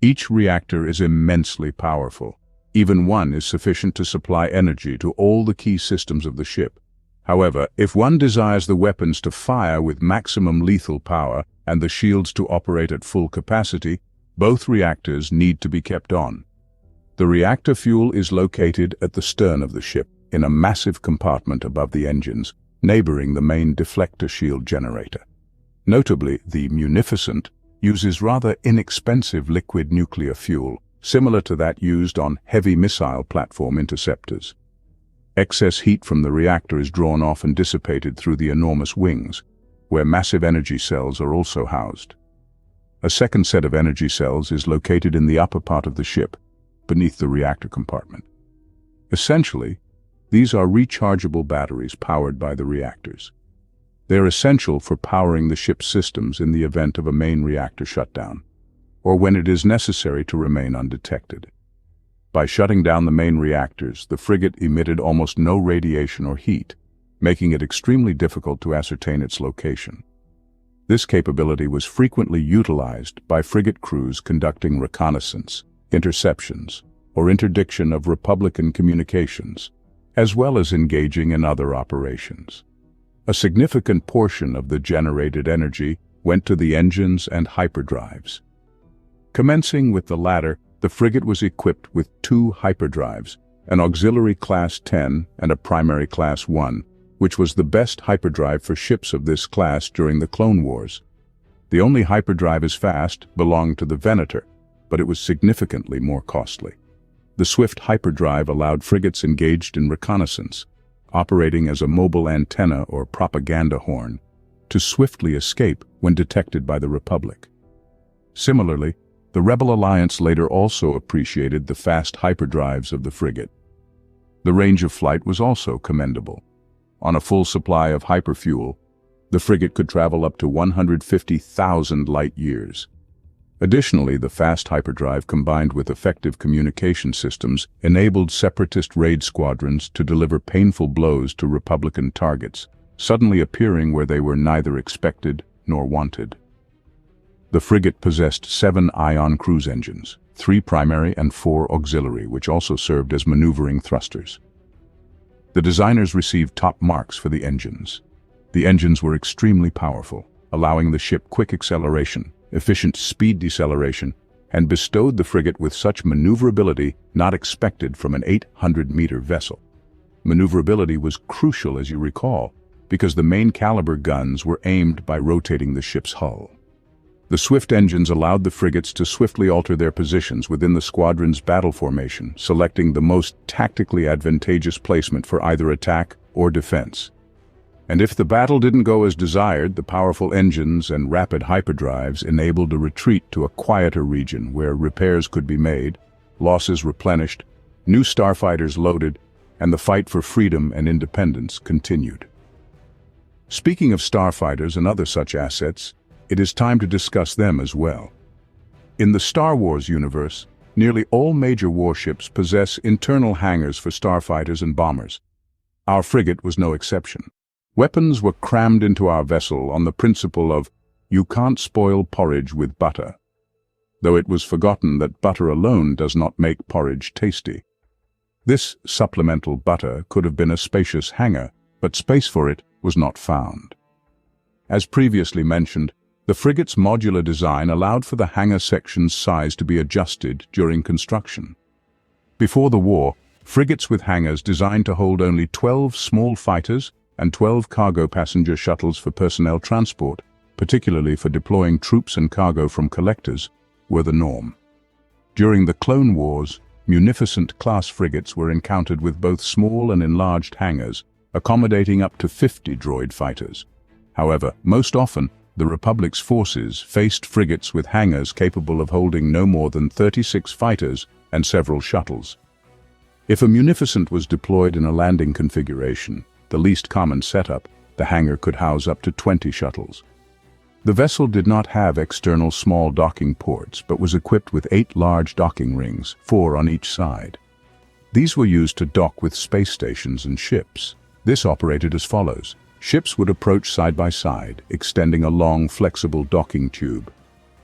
Each reactor is immensely powerful. Even one is sufficient to supply energy to all the key systems of the ship. However, if one desires the weapons to fire with maximum lethal power and the shields to operate at full capacity, both reactors need to be kept on. The reactor fuel is located at the stern of the ship, in a massive compartment above the engines, neighboring the main deflector shield generator. Notably, the Munificent uses rather inexpensive liquid nuclear fuel, similar to that used on heavy missile platform interceptors. Excess heat from the reactor is drawn off and dissipated through the enormous wings, where massive energy cells are also housed. A second set of energy cells is located in the upper part of the ship, beneath the reactor compartment. Essentially, these are rechargeable batteries powered by the reactors. They are essential for powering the ship's systems in the event of a main reactor shutdown, or when it is necessary to remain undetected. By shutting down the main reactors, the frigate emitted almost no radiation or heat, making it extremely difficult to ascertain its location. This capability was frequently utilized by frigate crews conducting reconnaissance, interceptions, or interdiction of Republican communications, as well as engaging in other operations. A significant portion of the generated energy went to the engines and hyperdrives. Commencing with the latter, the frigate was equipped with two hyperdrives, an auxiliary Class 10 and a primary Class 1, which was the best hyperdrive for ships of this class during the Clone Wars. The only hyperdrive as fast belonged to the Venator, but it was significantly more costly. The swift hyperdrive allowed frigates engaged in reconnaissance, operating as a mobile antenna or propaganda horn, to swiftly escape when detected by the Republic. Similarly, the Rebel Alliance later also appreciated the fast hyperdrives of the frigate. The range of flight was also commendable. On a full supply of hyperfuel, the frigate could travel up to 150,000 light-years. Additionally, the fast hyperdrive combined with effective communication systems enabled separatist raid squadrons to deliver painful blows to Republican targets, suddenly appearing where they were neither expected nor wanted. The frigate possessed 7 ion cruise engines, 3 primary and 4 auxiliary, which also served as maneuvering thrusters. The designers received top marks for the engines. The engines were extremely powerful, allowing the ship quick acceleration, efficient speed deceleration, and bestowed the frigate with such maneuverability not expected from an 800-meter vessel. Maneuverability was crucial, as you recall, because the main caliber guns were aimed by rotating the ship's hull. The swift engines allowed the frigates to swiftly alter their positions within the squadron's battle formation, selecting the most tactically advantageous placement for either attack or defense. And if the battle didn't go as desired, the powerful engines and rapid hyperdrives enabled a retreat to a quieter region where repairs could be made, losses replenished, new starfighters loaded, and the fight for freedom and independence continued. Speaking of starfighters and other such assets, it is time to discuss them as well. In the Star Wars universe, nearly all major warships possess internal hangars for starfighters and bombers. Our frigate was no exception. Weapons were crammed into our vessel on the principle of, "You can't spoil porridge with butter," though it was forgotten that butter alone does not make porridge tasty. This supplemental butter could have been a spacious hangar, but space for it was not found. As previously mentioned, the frigate's modular design allowed for the hangar section's size to be adjusted during construction. Before the war, frigates with hangars designed to hold only 12 small fighters and 12 cargo passenger shuttles for personnel transport, particularly for deploying troops and cargo from collectors, were the norm. During the Clone Wars, Munificent-Class frigates were encountered with both small and enlarged hangars, accommodating up to 50 droid fighters. However, most often, the Republic's forces faced frigates with hangars capable of holding no more than 36 fighters and several shuttles. If a Munificent was deployed in a landing configuration, the least common setup, the hangar could house up to 20 shuttles. The vessel did not have external small docking ports, but was equipped with 8 large docking rings, 4 on each side. These were used to dock with space stations and ships. This operated as follows. Ships would approach side by side, extending a long, flexible docking tube.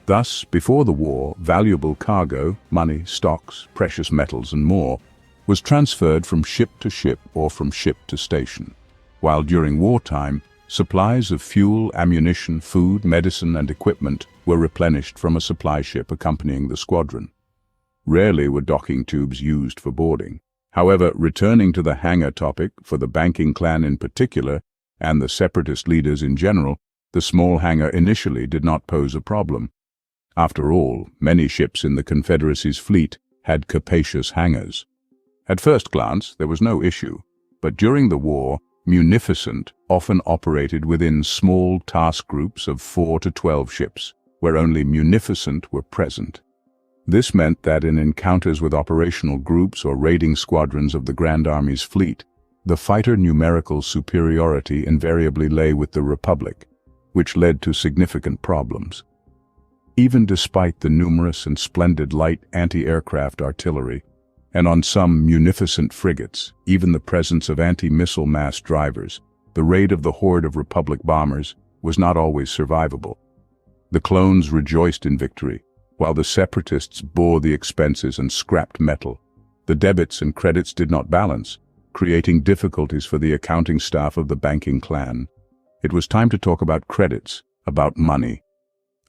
Thus, before the war, valuable cargo, money, stocks, precious metals and more, was transferred from ship to ship or from ship to station. While during wartime, supplies of fuel, ammunition, food, medicine and equipment were replenished from a supply ship accompanying the squadron. Rarely were docking tubes used for boarding. However, returning to the hangar topic, for the banking clan in particular, and the separatist leaders in general, the small hangar initially did not pose a problem. After all, many ships in the Confederacy's fleet had capacious hangars. At first glance, there was no issue, but during the war, Munificent often operated within small task groups of 4 to 12 ships, where only Munificent were present. This meant that in encounters with operational groups or raiding squadrons of the Grand Army's fleet, the fighter numerical superiority invariably lay with the Republic, which led to significant problems. Even despite the numerous and splendid light anti-aircraft artillery, and on some munificent frigates, even the presence of anti-missile mass drivers, the raid of the horde of Republic bombers was not always survivable. The clones rejoiced in victory, while the separatists bore the expenses and scrapped metal. The debits and credits did not balance, creating difficulties for the accounting staff of the banking clan. It was time to talk about credits, about money.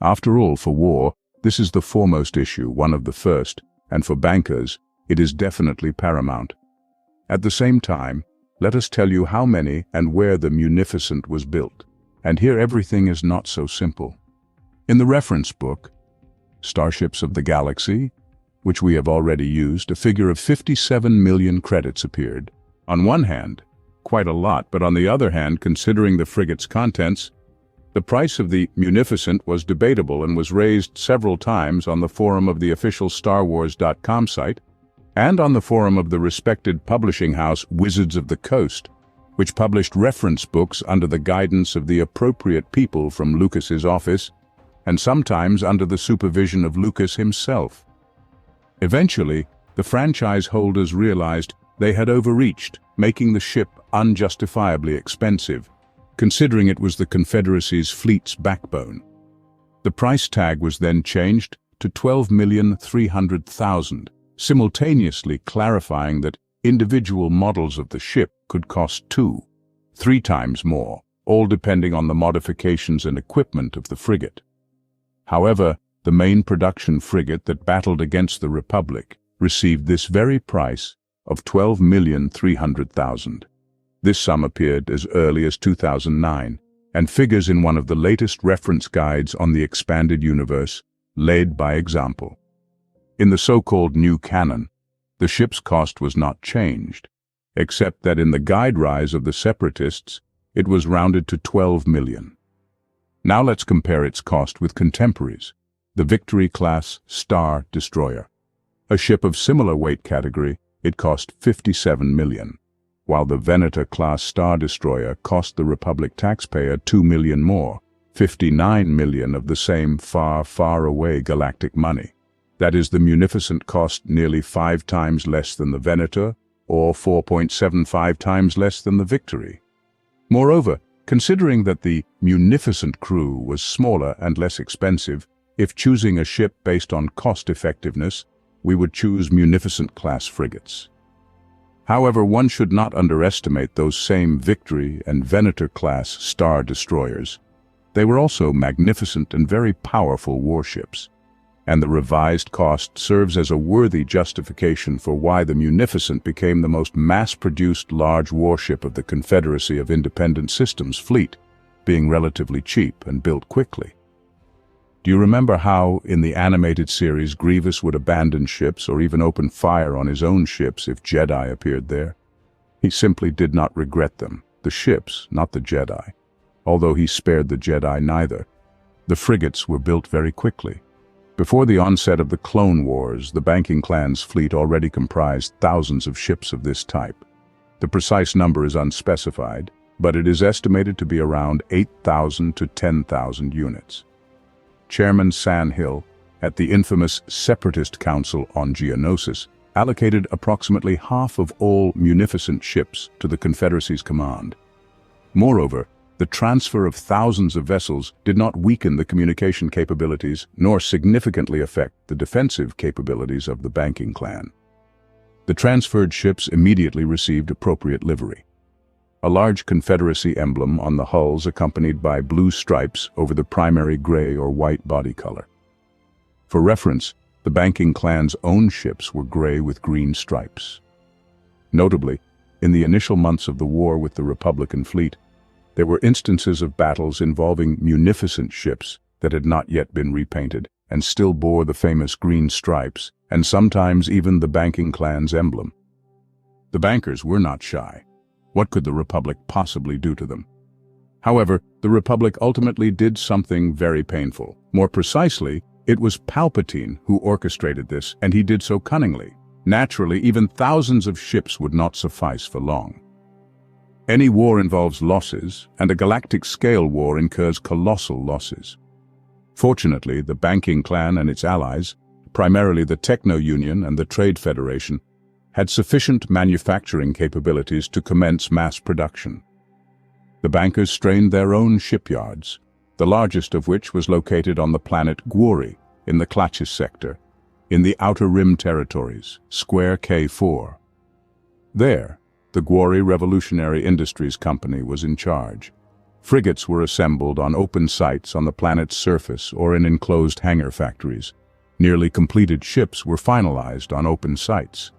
After all, for war, this is the foremost issue, one of the first, and for bankers, it is definitely paramount. At the same time, let us tell you how many and where the Munificent was built. And here everything is not so simple. In the reference book, Starships of the Galaxy, which we have already used, a figure of 57 million credits appeared. On one hand, quite a lot, but on the other hand, considering the frigate's contents, the price of the Munificent was debatable and was raised several times on the forum of the official StarWars.com site and on the forum of the respected publishing house Wizards of the Coast, which published reference books under the guidance of the appropriate people from Lucas's office and sometimes under the supervision of Lucas himself. Eventually, the franchise holders realized they had overreached, making the ship unjustifiably expensive, considering it was the Confederacy's fleet's backbone. The price tag was then changed to $12,300,000, simultaneously clarifying that individual models of the ship could cost 2-3 times more, all depending on the modifications and equipment of the frigate. However, the main production frigate that battled against the Republic received this very price of $12,300,000. This sum appeared as early as 2009 and figures in one of the latest reference guides on the expanded universe, led by example. In the so-called new canon, the ship's cost was not changed, except that in the guide rise of the separatists, it was rounded to 12 million. Now let's compare its cost with contemporaries, the Victory-class Star Destroyer. A ship of similar weight category, it cost 57 million. while the Venator-class Star Destroyer cost the Republic taxpayer $2 million more, $59 million of the same far, far away galactic money. That is, the Munificent cost nearly 5 times less than the Venator, or 4.75 times less than the Victory. Moreover, considering that the Munificent crew was smaller and less expensive, if choosing a ship based on cost-effectiveness, we would choose Munificent-class frigates. However, one should not underestimate those same Victory and Venator-class Star Destroyers. They were also magnificent and very powerful warships, and the revised cost serves as a worthy justification for why the Munificent became the most mass-produced large warship of the Confederacy of Independent Systems fleet, being relatively cheap and built quickly. Do you remember how, in the animated series, Grievous would abandon ships or even open fire on his own ships if Jedi appeared there? He simply did not regret them, the ships, not the Jedi. Although he spared the Jedi neither. The frigates were built very quickly. Before the onset of the Clone Wars, the Banking Clan's fleet already comprised thousands of ships of this type. The precise number is unspecified, but it is estimated to be around 8,000 to 10,000 units. Chairman Sandhill, at the infamous Separatist Council on Geonosis, allocated approximately half of all Munificent ships to the Confederacy's command. Moreover, the transfer of thousands of vessels did not weaken the communication capabilities nor significantly affect the defensive capabilities of the Banking Clan. The transferred ships immediately received appropriate livery. A large Confederacy emblem on the hulls accompanied by blue stripes over the primary gray or white body color. For reference, the Banking Clan's own ships were gray with green stripes. Notably, in the initial months of the war with the Republican fleet, there were instances of battles involving Munificent ships that had not yet been repainted and still bore the famous green stripes and sometimes even the Banking Clan's emblem. The bankers were not shy. What could the Republic possibly do to them? However, the Republic ultimately did something very painful. More precisely, it was Palpatine who orchestrated this, and he did so cunningly. Naturally, even thousands of ships would not suffice for long. Any war involves losses, and a galactic-scale war incurs colossal losses. Fortunately, the Banking Clan and its allies, primarily the Techno-Union and the Trade Federation, had sufficient manufacturing capabilities to commence mass production. The bankers strained their own shipyards, the largest of which was located on the planet Gwori in the Klatches sector, in the Outer Rim territories, Square K4. There, the Gwori Revolutionary Industries Company was in charge. Frigates were assembled on open sites on the planet's surface or in enclosed hangar factories. Nearly completed ships were finalized on open sites.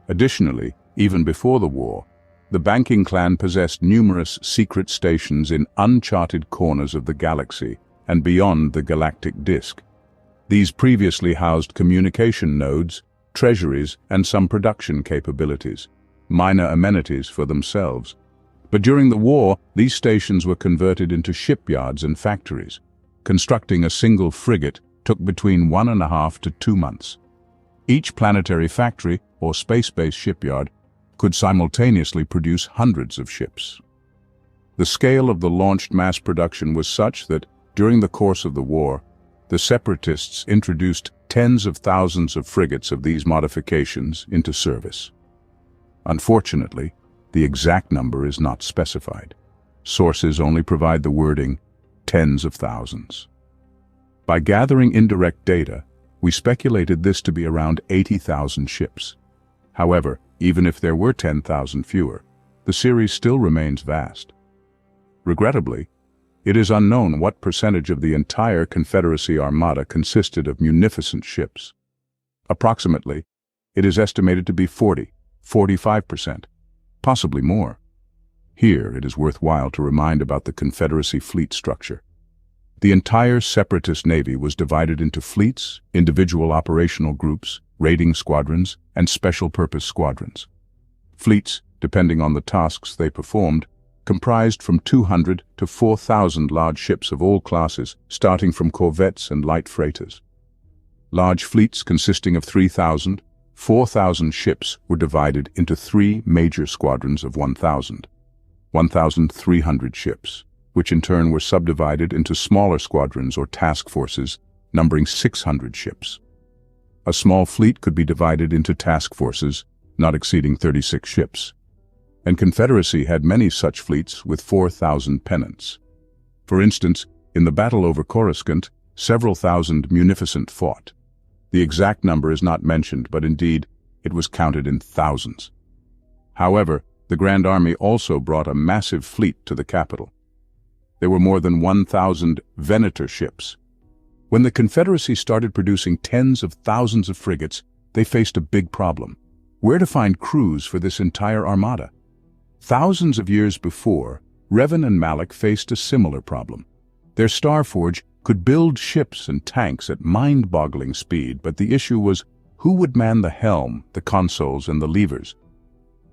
Additionally, even before the war, the Banking Clan possessed numerous secret stations in uncharted corners of the galaxy and beyond the galactic disk. These previously housed communication nodes, treasuries, and some production capabilities, minor amenities for themselves. But during the war, these stations were converted into shipyards and factories. Constructing a single frigate took between 1.5 to 2 months. Each planetary factory or space-based shipyard could simultaneously produce hundreds of ships. The scale of the launched mass production was such that, during the course of the war, the Separatists introduced tens of thousands of frigates of these modifications into service. Unfortunately, the exact number is not specified. Sources only provide the wording, tens of thousands. By gathering indirect data, we speculated this to be around 80,000 ships. However, even if there were 10,000 fewer, the series still remains vast. Regrettably, it is unknown what percentage of the entire Confederacy armada consisted of munificent ships. Approximately, it is estimated to be 45%, possibly more. Here, it is worthwhile to remind about the Confederacy fleet structure. The entire Separatist Navy was divided into fleets, individual operational groups, raiding squadrons, and special-purpose squadrons. Fleets, depending on the tasks they performed, comprised from 200 to 4,000 large ships of all classes, starting from corvettes and light freighters. Large fleets consisting of 3,000 4,000 ships were divided into three major squadrons of 1,000. 1,300 ships, which in turn were subdivided into smaller squadrons or task forces numbering 600 ships. A small fleet could be divided into task forces not exceeding 36 ships, and Confederacy had many such fleets with 4,000 pennants. For instance, in the battle over Coruscant, several thousand Munificent fought. The exact number is not mentioned, but indeed, it was counted in thousands. However, the Grand Army also brought a massive fleet to the capital. There were more than 1,000 Venator ships. When the Confederacy started producing tens of thousands of frigates, they faced a big problem. Where to find crews for this entire armada? Thousands of years before, Revan and Malak faced a similar problem. Their Starforge could build ships and tanks at mind-boggling speed, but the issue was who would man the helm, the consoles, and the levers.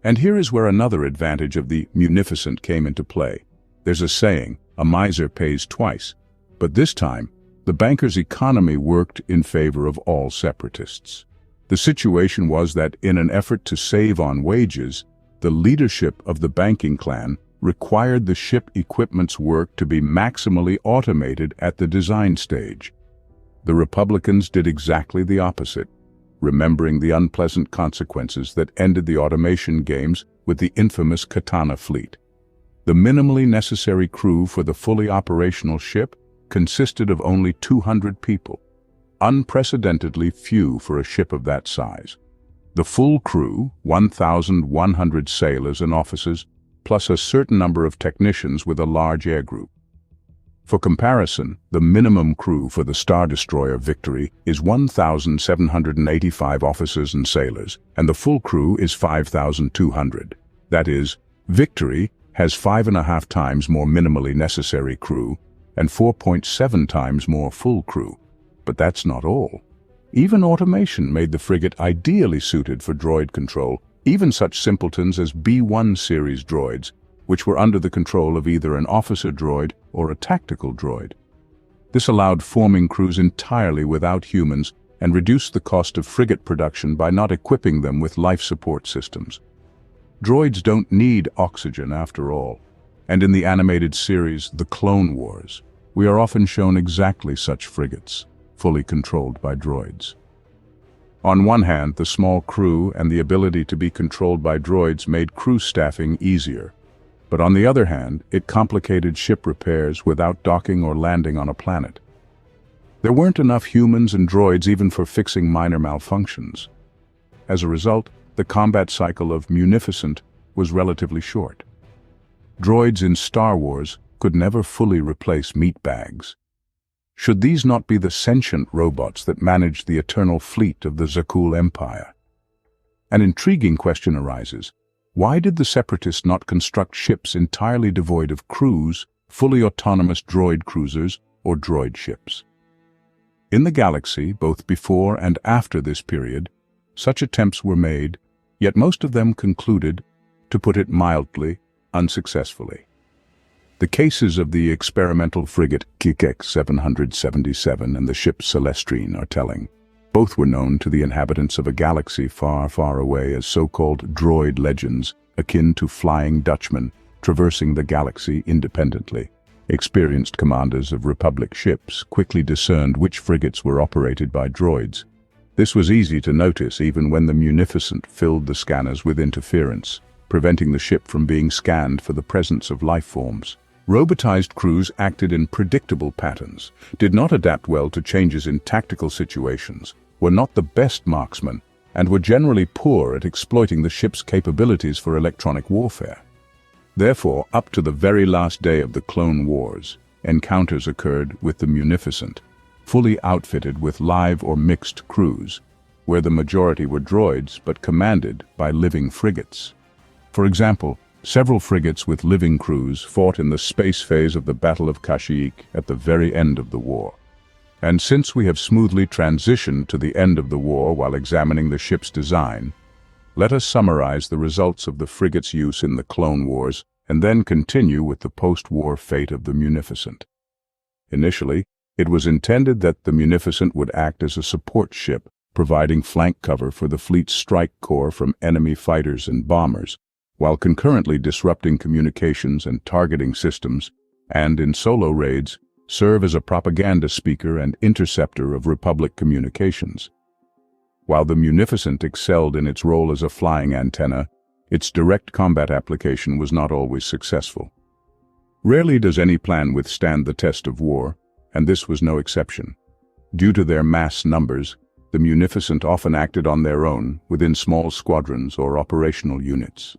And here is where another advantage of the Munificent came into play. There's a saying, a miser pays twice, but this time, the banker's economy worked in favor of all separatists. The situation was that in an effort to save on wages, the leadership of the banking clan required the ship equipment's work to be maximally automated at the design stage. The Republicans did exactly the opposite, remembering the unpleasant consequences that ended the automation games with the infamous Katana fleet. The minimally necessary crew for the fully operational ship consisted of only 200 people, unprecedentedly few for a ship of that size. The full crew, 1,100 sailors and officers, plus a certain number of technicians with a large air group. For comparison, the minimum crew for the Star Destroyer Victory is 1,785 officers and sailors, and the full crew is 5,200. That is, Victory has 5.5 times more minimally necessary crew and 4.7 times more full crew. But that's not all. Even automation made the frigate ideally suited for droid control, even such simpletons as B-1 series droids, which were under the control of either an officer droid or a tactical droid. This allowed forming crews entirely without humans and reduced the cost of frigate production by not equipping them with life support systems. Droids don't need oxygen after all, and in the animated series The Clone Wars, we are often shown exactly such frigates, fully controlled by droids. On one hand, the small crew and the ability to be controlled by droids made crew staffing easier. But on the other hand, it complicated ship repairs without docking or landing on a planet. There weren't enough humans and droids even for fixing minor malfunctions. As a result, the combat cycle of Munificent was relatively short. Droids in Star Wars could never fully replace meatbags. Should these not be the sentient robots that managed the eternal fleet of the Zakul Empire? An intriguing question arises. Why did the Separatists not construct ships entirely devoid of crews, fully autonomous droid cruisers, or droid ships? In the galaxy, both before and after this period, such attempts were made, yet most of them concluded, to put it mildly, unsuccessfully. The cases of the experimental frigate Kikek 777 and the ship Celestrine are telling. Both were known to the inhabitants of a galaxy far, far away as so-called droid legends, akin to Flying Dutchmen, traversing the galaxy independently. Experienced commanders of Republic ships quickly discerned which frigates were operated by droids. This was easy to notice even when the Munificent filled the scanners with interference, preventing the ship from being scanned for the presence of life forms. Robotized crews acted in predictable patterns, did not adapt well to changes in tactical situations, were not the best marksmen, and were generally poor at exploiting the ship's capabilities for electronic warfare. Therefore, up to the very last day of the Clone Wars, encounters occurred with the Munificent, fully outfitted with live or mixed crews, where the majority were droids but commanded by living frigates. For example, several frigates with living crews fought in the space phase of the Battle of Kashyyyk at the very end of the war. And since we have smoothly transitioned to the end of the war while examining the ship's design, let us summarize the results of the frigate's use in the Clone Wars and then continue with the post-war fate of the Munificent. Initially, it was intended that the Munificent would act as a support ship providing flank cover for the fleet's strike corps from enemy fighters and bombers, while concurrently disrupting communications and targeting systems, and in solo raids, serve as a propaganda speaker and interceptor of Republic communications. While the Munificent excelled in its role as a flying antenna, its direct combat application was not always successful. Rarely does any plan withstand the test of war, and this was no exception. Due to their mass numbers, the Munificent often acted on their own within small squadrons or operational units.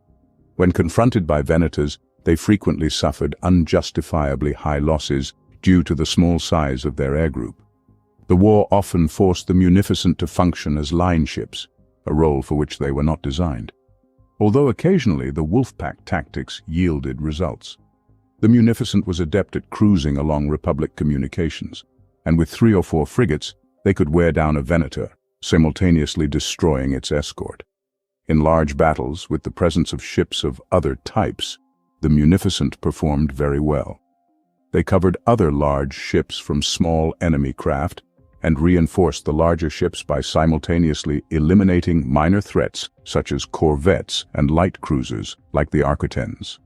When confronted by Venators, they frequently suffered unjustifiably high losses due to the small size of their air group. The war often forced the Munificent to function as line ships, a role for which they were not designed. Although occasionally the Wolfpack tactics yielded results. The Munificent was adept at cruising along Republic communications, and with 3 or 4 frigates, they could wear down a Venator, simultaneously destroying its escort. In large battles, with the presence of ships of other types, the Munificent performed very well. They covered other large ships from small enemy craft and reinforced the larger ships by simultaneously eliminating minor threats such as corvettes and light cruisers like the Arquitens.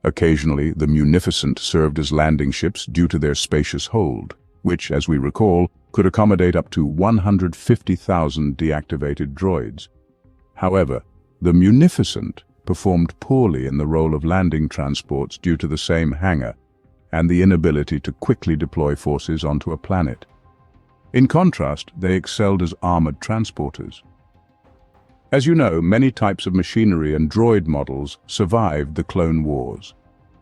Occasionally, the Munificent served as landing ships due to their spacious hold, which, as we recall, could accommodate up to 150,000 deactivated droids. However, the Munificent performed poorly in the role of landing transports due to the same hangar and the inability to quickly deploy forces onto a planet. In contrast, they excelled as armored transporters. As you know, many types of machinery and droid models survived the Clone Wars,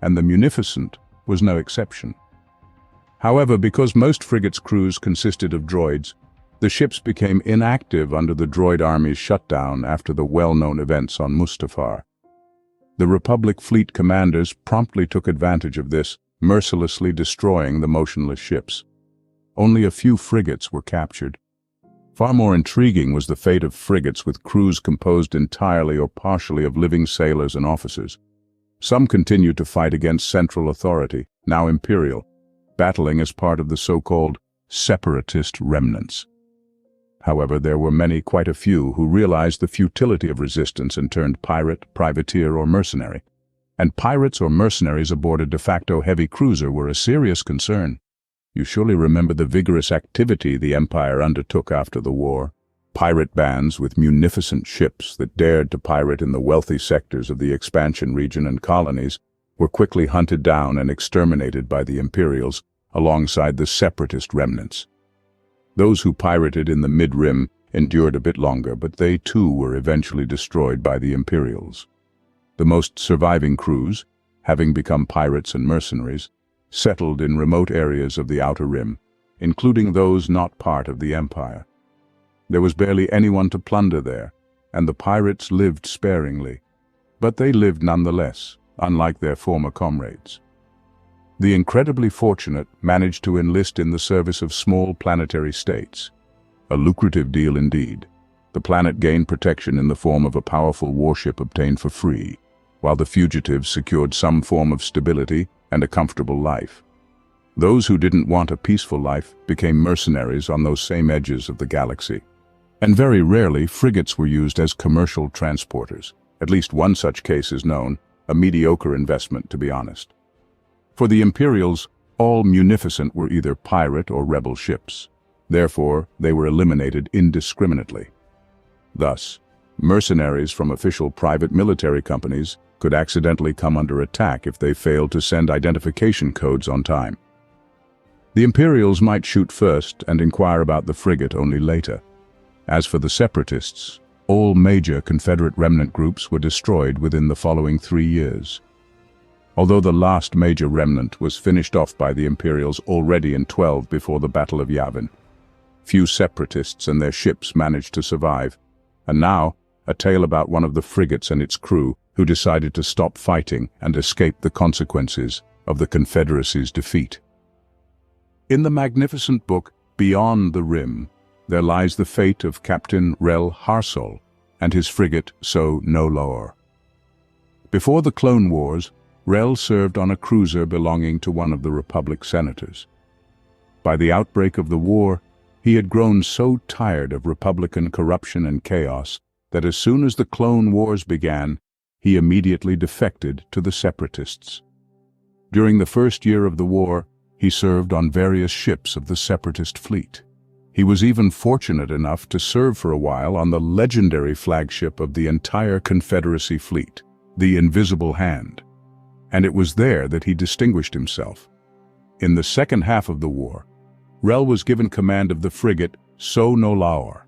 and the Munificent was no exception. However, because most frigates' crews consisted of droids, the ships became inactive under the droid army's shutdown after the well-known events on Mustafar. The Republic fleet commanders promptly took advantage of this, mercilessly destroying the motionless ships. Only a few frigates were captured. Far more intriguing was the fate of frigates with crews composed entirely or partially of living sailors and officers. Some continued to fight against Central Authority, now Imperial, battling as part of the so-called separatist remnants. However, there were quite a few, who realized the futility of resistance and turned pirate, privateer, or mercenary. And pirates or mercenaries aboard a de facto heavy cruiser were a serious concern. You surely remember the vigorous activity the Empire undertook after the war. Pirate bands with munificent ships that dared to pirate in the wealthy sectors of the expansion region and colonies were quickly hunted down and exterminated by the Imperials alongside the separatist remnants. Those who pirated in the mid-rim endured a bit longer, but they too were eventually destroyed by the Imperials. The most surviving crews, having become pirates and mercenaries, settled in remote areas of the Outer Rim, including those not part of the Empire. There was barely anyone to plunder there, and the pirates lived sparingly, but they lived nonetheless, unlike their former comrades. The incredibly fortunate managed to enlist in the service of small planetary states. A lucrative deal indeed. The planet gained protection in the form of a powerful warship obtained for free, while the fugitives secured some form of stability and a comfortable life. Those who didn't want a peaceful life became mercenaries on those same edges of the galaxy. And very rarely, frigates were used as commercial transporters. At least one such case is known, a mediocre investment, to be honest. For the Imperials, all Munificent were either pirate or rebel ships. Therefore, they were eliminated indiscriminately. Thus, mercenaries from official private military companies could accidentally come under attack if they failed to send identification codes on time. The Imperials might shoot first and inquire about the frigate only later. As for the Separatists, all major Confederate remnant groups were destroyed within the following 3 years. Although the last major remnant was finished off by the Imperials already in 12 before the Battle of Yavin, few Separatists and their ships managed to survive. And now, a tale about one of the frigates and its crew who decided to stop fighting and escape the consequences of the Confederacy's defeat. In the magnificent book Beyond the Rim, there lies the fate of Captain Rel Harsol and his frigate So No Lor. Before the Clone Wars, Rel served on a cruiser belonging to one of the Republic senators. By the outbreak of the war, He had grown so tired of Republican corruption and chaos that as soon as the Clone Wars began, he immediately defected to the Separatists. During the first year of the war, he served on various ships of the Separatist fleet. He was even fortunate enough to serve for a while on the legendary flagship of the entire Confederacy fleet, the Invisible Hand. And it was there that he distinguished himself. In the second half of the war, Rel was given command of the frigate Sonoor,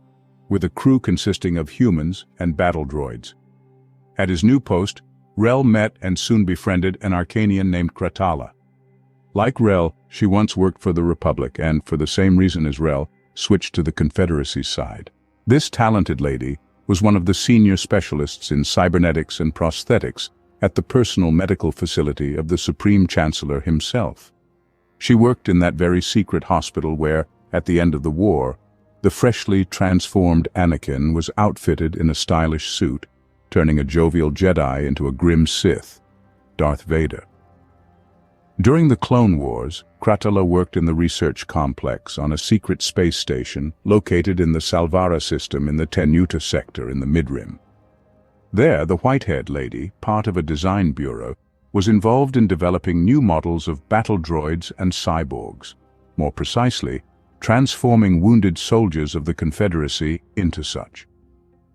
with a crew consisting of humans and battle droids. At his new post, Rel met and soon befriended an Arcanian named Kratala. Like Rel, she once worked for the Republic and, for the same reason as Rel, switched to the Confederacy's side. This talented lady was one of the senior specialists in cybernetics and prosthetics at the personal medical facility of the Supreme Chancellor himself. She worked in that very secret hospital where, at the end of the war, the freshly transformed Anakin was outfitted in a stylish suit, turning a jovial Jedi into a grim Sith, Darth Vader. During the Clone Wars, Kratala worked in the research complex on a secret space station located in the Salvara system in the Tenuta sector in the Midrim. There, the white-haired lady, part of a design bureau, was involved in developing new models of battle droids and cyborgs, more precisely, transforming wounded soldiers of the Confederacy into such.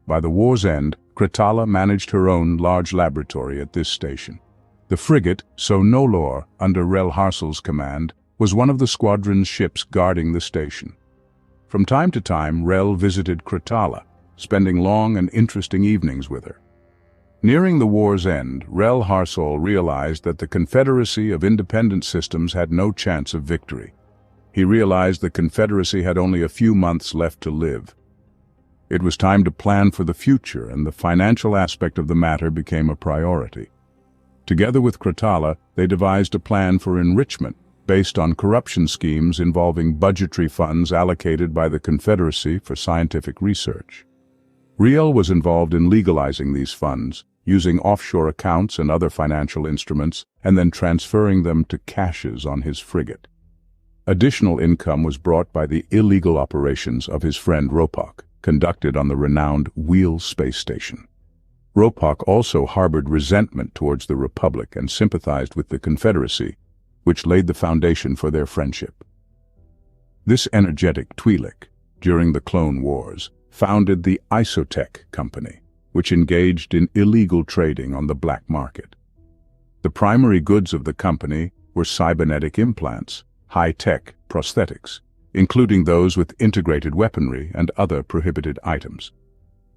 By the war's end, Kratala managed her own large laboratory at this station. The frigate Sonoor, under Rel Harsel's command, was one of the squadron's ships guarding the station. From time to time, Rel visited Kratala, spending long and interesting evenings with her. Nearing the war's end, Rel Harsel realized that the Confederacy of Independent Systems had no chance of victory. He realized the Confederacy had only a few months left to live. It was time to plan for the future, and the financial aspect of the matter became a priority. Together with Kratala, they devised a plan for enrichment based on corruption schemes involving budgetary funds allocated by the Confederacy for scientific research. Riel was involved in legalizing these funds, using offshore accounts and other financial instruments, and then transferring them to caches on his frigate. Additional income was brought by the illegal operations of his friend Ropak, conducted on the renowned Wheel space station. Ropak also harbored resentment towards the Republic and sympathized with the Confederacy, which laid the foundation for their friendship. This energetic Twi'lek, during the Clone Wars, founded the Isotech Company, which engaged in illegal trading on the black market. The primary goods of the company were cybernetic implants, high-tech prosthetics, including those with integrated weaponry and other prohibited items.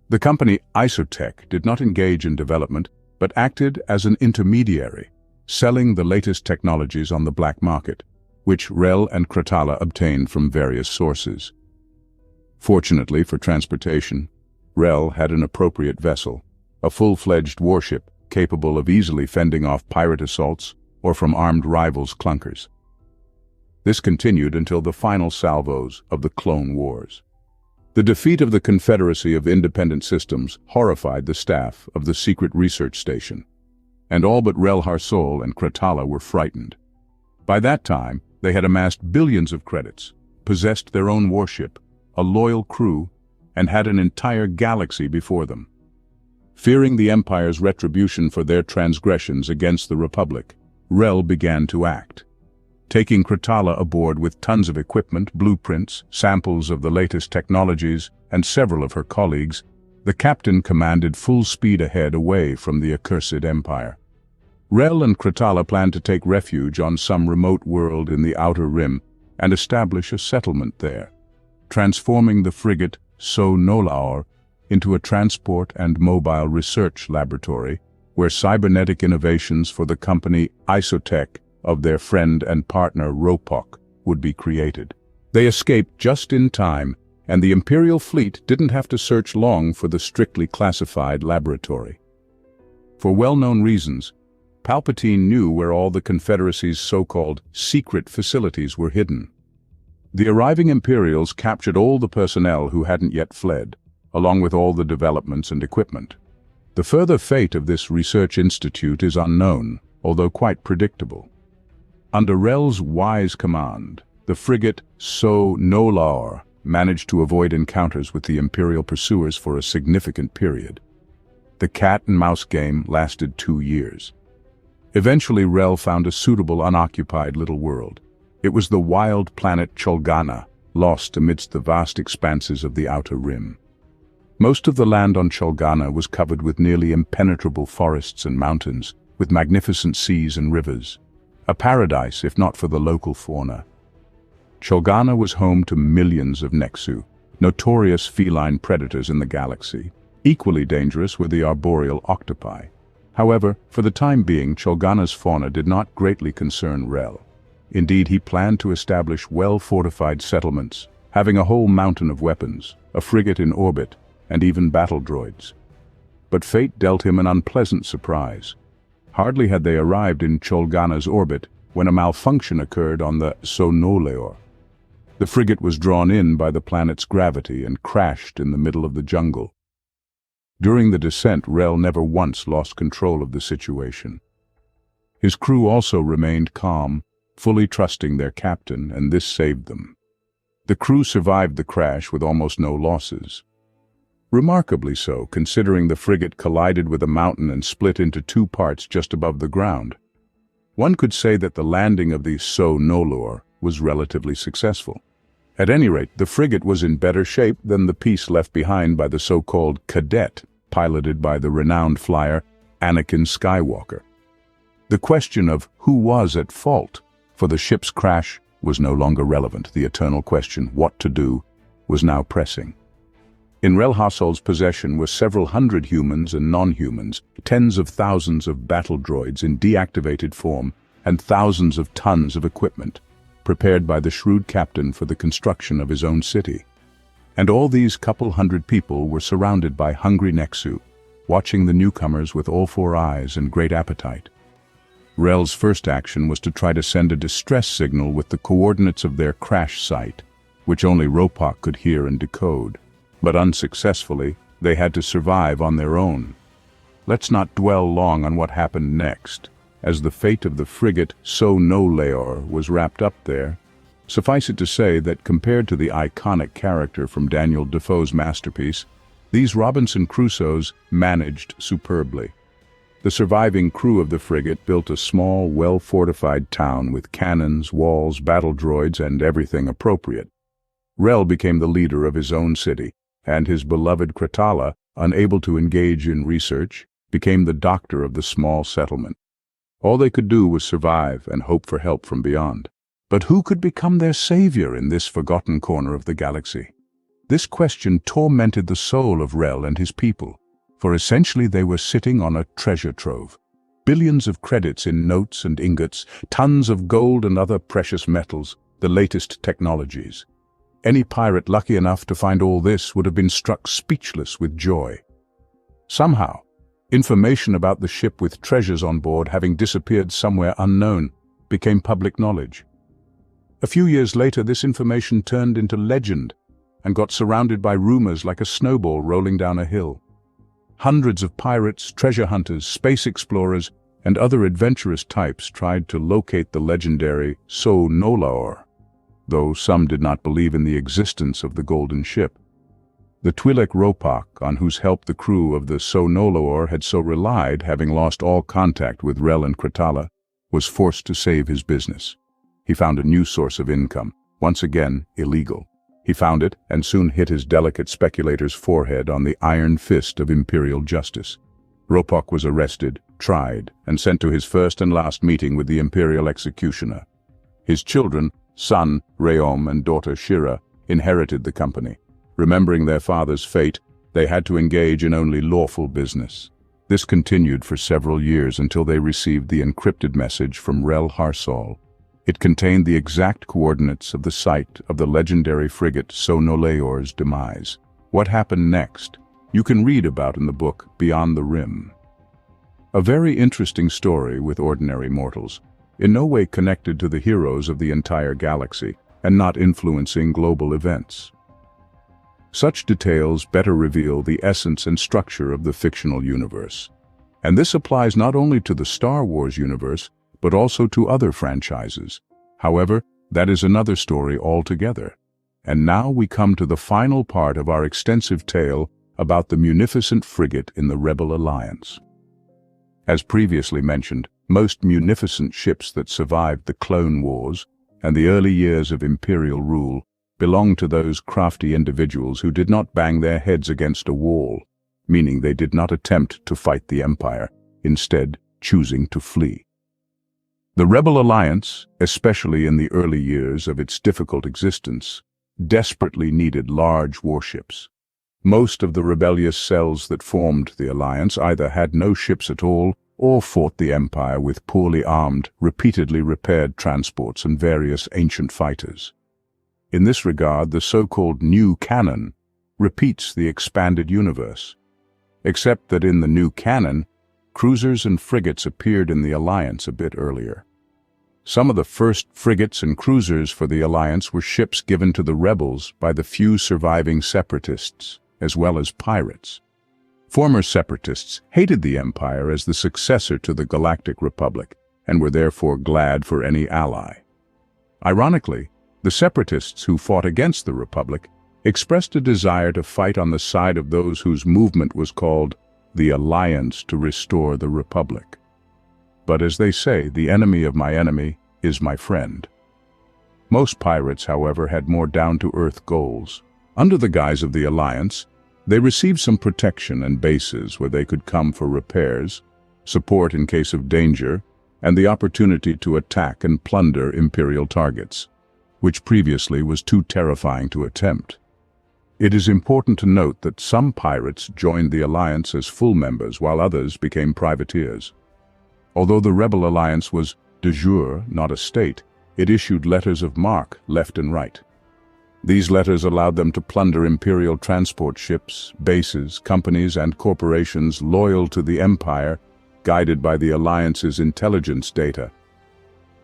The company Isotech did not engage in development, but acted as an intermediary, selling the latest technologies on the black market, which Rel and Kratala obtained from various sources. Fortunately for transportation, Rel had an appropriate vessel, a full-fledged warship capable of easily fending off pirate assaults or from armed rivals' clunkers. This continued until the final salvos of the Clone Wars. The defeat of the Confederacy of Independent Systems horrified the staff of the secret research station, and all but Rel Harsol and Kratala were frightened. By that time, they had amassed billions of credits, possessed their own warship, a loyal crew, and had an entire galaxy before them. Fearing the Empire's retribution for their transgressions against the Republic, Rel began to act. Taking Kratala aboard with tons of equipment, blueprints, samples of the latest technologies, and several of her colleagues, the captain commanded full speed ahead away from the accursed Empire. Rel and Kratala planned to take refuge on some remote world in the Outer Rim and establish a settlement there, transforming the frigate Sonoor into a transport and mobile research laboratory where cybernetic innovations for the company Isotech of their friend and partner Ropak would be created. They escaped just in time, and the Imperial fleet didn't have to search long for the strictly classified laboratory. For well-known reasons, Palpatine knew where all the Confederacy's so-called secret facilities were hidden. The arriving Imperials captured all the personnel who hadn't yet fled, along with all the developments and equipment. The further fate of this research institute is unknown, although quite predictable. Under Rel's wise command, the frigate Sonoor managed to avoid encounters with the Imperial pursuers for a significant period. The cat-and-mouse game lasted 2 years. Eventually, Rel found a suitable unoccupied little world. It was the wild planet Cholgana, lost amidst the vast expanses of the Outer Rim. Most of the land on Cholgana was covered with nearly impenetrable forests and mountains, with magnificent seas and rivers. A paradise, if not for the local fauna. Cholgana was home to millions of Nexu, notorious feline predators in the galaxy. Equally dangerous were the arboreal octopi. However, for the time being, Cholgana's fauna did not greatly concern Rel. Indeed, he planned to establish well-fortified settlements, having a whole mountain of weapons, a frigate in orbit, and even battle droids. But fate dealt him an unpleasant surprise. Hardly had they arrived in Cholgana's orbit when a malfunction occurred on the Sonoor. The frigate was drawn in by the planet's gravity and crashed in the middle of the jungle. During the descent, Rel never once lost control of the situation. His crew also remained calm, fully trusting their captain, and this saved them. The crew survived the crash with almost no losses. Remarkably so, considering the frigate collided with a mountain and split into 2 parts just above the ground. One could say that the landing of the Sonoor was relatively successful. At any rate, the frigate was in better shape than the piece left behind by the so-called Cadet, piloted by the renowned flyer Anakin Skywalker. The question of who was at fault for the ship's crash was no longer relevant. The eternal question, what to do, was now pressing. In Rel Hassol's possession were several hundred humans and non-humans, tens of thousands of battle droids in deactivated form, and thousands of tons of equipment, prepared by the shrewd captain for the construction of his own city. And all these couple hundred people were surrounded by hungry Nexu, watching the newcomers with all 4 eyes and great appetite. Rel's first action was to try to send a distress signal with the coordinates of their crash site, which only Ropak could hear and decode. But unsuccessfully, they had to survive on their own. Let's not dwell long on what happened next, as the fate of the frigate Sonoor was wrapped up there. Suffice it to say that compared to the iconic character from Daniel Defoe's masterpiece, these Robinson Crusoes managed superbly. The surviving crew of the frigate built a small, well-fortified town with cannons, walls, battle droids, and everything appropriate. Rel became the leader of his own city, and his beloved Kratala, unable to engage in research, became the doctor of the small settlement. All they could do was survive and hope for help from beyond. But who could become their savior in this forgotten corner of the galaxy? This question tormented the soul of Rel and his people, for essentially they were sitting on a treasure trove. Billions of credits in notes and ingots, tons of gold and other precious metals, the latest technologies. Any pirate lucky enough to find all this would have been struck speechless with joy. Somehow, information about the ship with treasures on board having disappeared somewhere unknown became public knowledge. A few years later, this information turned into legend and got surrounded by rumors like a snowball rolling down a hill. Hundreds of pirates, treasure hunters, space explorers, and other adventurous types tried to locate the legendary Sonoor, though some did not believe in the existence of the golden ship. The Twi'lek Ropak, on whose help the crew of the Sonoor had so relied, having lost all contact with Rel and Kratala, was forced to save his business. He found a new source of income, once again illegal. He found it and soon hit his delicate speculator's forehead on the iron fist of imperial justice. Ropak was arrested, tried, and sent to his first and last meeting with the imperial executioner. His children, son Reom and daughter Shira, inherited the company. Remembering their father's fate, they had to engage in only lawful business. This continued for several years until they received the encrypted message from Rel Hassol. It contained the exact coordinates of the site of the legendary frigate Sonoor's demise. What happened next, you can read about in the book Beyond the Rim. A very interesting story with ordinary mortals, in no way connected to the heroes of the entire galaxy, and not influencing global events. Such details better reveal the essence and structure of the fictional universe. And this applies not only to the Star Wars universe, but also to other franchises. However, that is another story altogether. And now we come to the final part of our extensive tale about the munificent frigate in the Rebel Alliance. As previously mentioned, most munificent ships that survived the Clone Wars and the early years of Imperial rule belonged to those crafty individuals who did not bang their heads against a wall, meaning they did not attempt to fight the Empire, instead choosing to flee. The Rebel Alliance, especially in the early years of its difficult existence, desperately needed large warships. Most of the rebellious cells that formed the Alliance either had no ships at all or fought the Empire with poorly armed, repeatedly repaired transports and various ancient fighters. In this regard, the so-called new canon repeats the expanded universe, except that in the new canon, cruisers and frigates appeared in the Alliance a bit earlier. Some of the first frigates and cruisers for the Alliance were ships given to the rebels by the few surviving separatists, as well as pirates. Former separatists hated the Empire as the successor to the Galactic Republic, and were therefore glad for any ally. Ironically, the separatists who fought against the Republic expressed a desire to fight on the side of those whose movement was called the Alliance to restore the Republic. But as they say, the enemy of my enemy is my friend. Most pirates, however, had more down-to-earth goals. Under the guise of the Alliance, they received some protection and bases where they could come for repairs, support in case of danger, and the opportunity to attack and plunder Imperial targets, which previously was too terrifying to attempt. It is important to note that some pirates joined the Alliance as full members while others became privateers. Although the Rebel Alliance was de jure, not a state, it issued letters of marque left and right. These letters allowed them to plunder Imperial transport ships, bases, companies, and corporations loyal to the Empire, guided by the Alliance's intelligence data.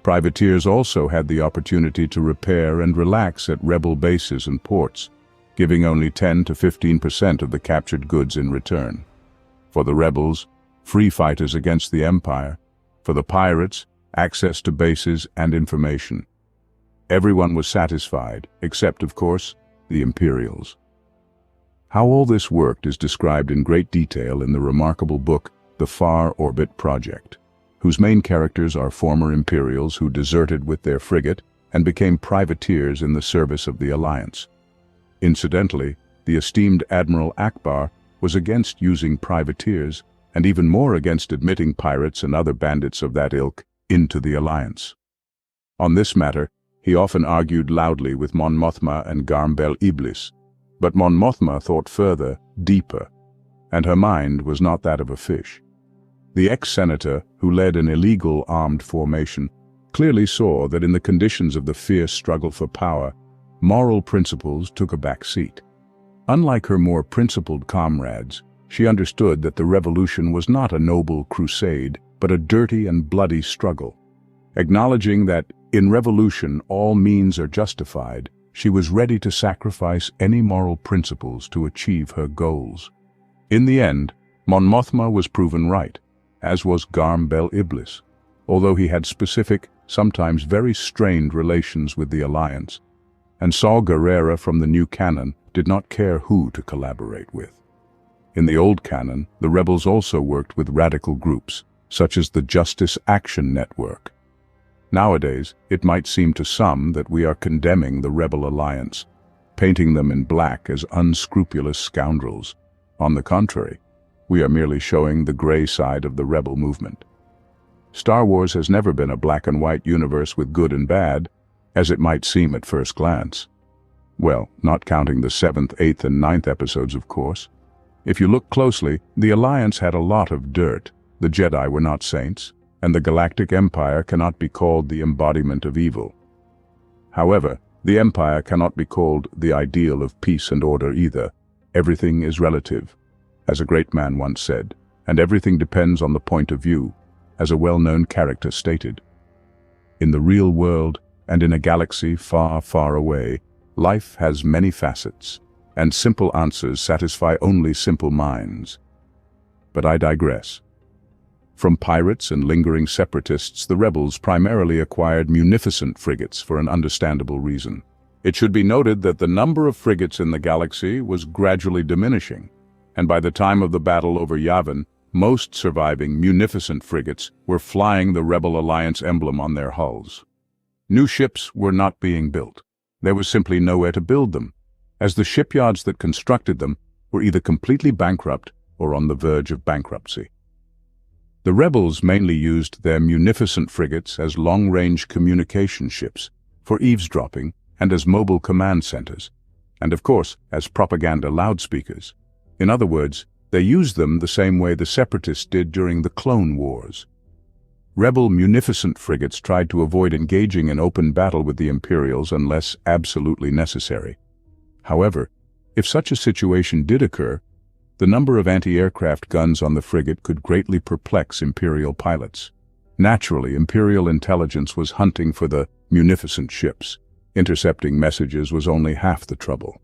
Privateers also had the opportunity to repair and relax at Rebel bases and ports, giving only 10 to 15% of the captured goods in return. For the rebels, free fighters against the Empire. For the pirates, access to bases and information. Everyone was satisfied, except, of course, the Imperials. How all this worked is described in great detail in the remarkable book, The Far Orbit Project, whose main characters are former Imperials who deserted with their frigate and became privateers in the service of the Alliance. Incidentally, the esteemed Admiral Akbar was against using privateers, and even more against admitting pirates and other bandits of that ilk into the Alliance. On this matter, he often argued loudly with Mon Mothma and Garm Bel Iblis, but Mon Mothma thought further, deeper, and her mind was not that of a fish. The ex-senator, who led an illegal armed formation, clearly saw that in the conditions of the fierce struggle for power, moral principles took a back seat. Unlike her more principled comrades, she understood that the revolution was not a noble crusade, but a dirty and bloody struggle. Acknowledging that in revolution all means are justified, she was ready to sacrifice any moral principles to achieve her goals. In the end, Mon Mothma was proven right, as was Garm Bel Iblis, although he had specific, sometimes very strained relations with the Alliance, and Saw Gerrera from the new canon did not care who to collaborate with. In the old canon, the rebels also worked with radical groups, such as the Justice Action Network. Nowadays, it might seem to some that we are condemning the Rebel Alliance, painting them in black as unscrupulous scoundrels. On the contrary, we are merely showing the gray side of the rebel movement. Star Wars has never been a black and white universe with good and bad, as it might seem at first glance. Well, not counting the 7th, 8th, and 9th episodes, of course. If you look closely, the Alliance had a lot of dirt. The Jedi were not saints, and the Galactic Empire cannot be called the embodiment of evil. However, the Empire cannot be called the ideal of peace and order either. Everything is relative, as a great man once said, and everything depends on the point of view, as a well-known character stated. In the real world, and in a galaxy far, far away, life has many facets, and simple answers satisfy only simple minds. But I digress. From pirates and lingering separatists, the rebels primarily acquired munificent frigates for an understandable reason. It should be noted that the number of frigates in the galaxy was gradually diminishing, and by the time of the battle over Yavin, most surviving munificent frigates were flying the Rebel Alliance emblem on their hulls. New ships were not being built. There was simply nowhere to build them, as the shipyards that constructed them were either completely bankrupt or on the verge of bankruptcy. The rebels mainly used their munificent frigates as long-range communication ships, for eavesdropping and as mobile command centers, and of course as propaganda loudspeakers. In other words, they used them the same way the Separatists did during the Clone Wars. Rebel munificent frigates tried to avoid engaging in open battle with the Imperials unless absolutely necessary. However, if such a situation did occur, the number of anti-aircraft guns on the frigate could greatly perplex Imperial pilots. Naturally, Imperial intelligence was hunting for the munificent ships. Intercepting messages was only half the trouble.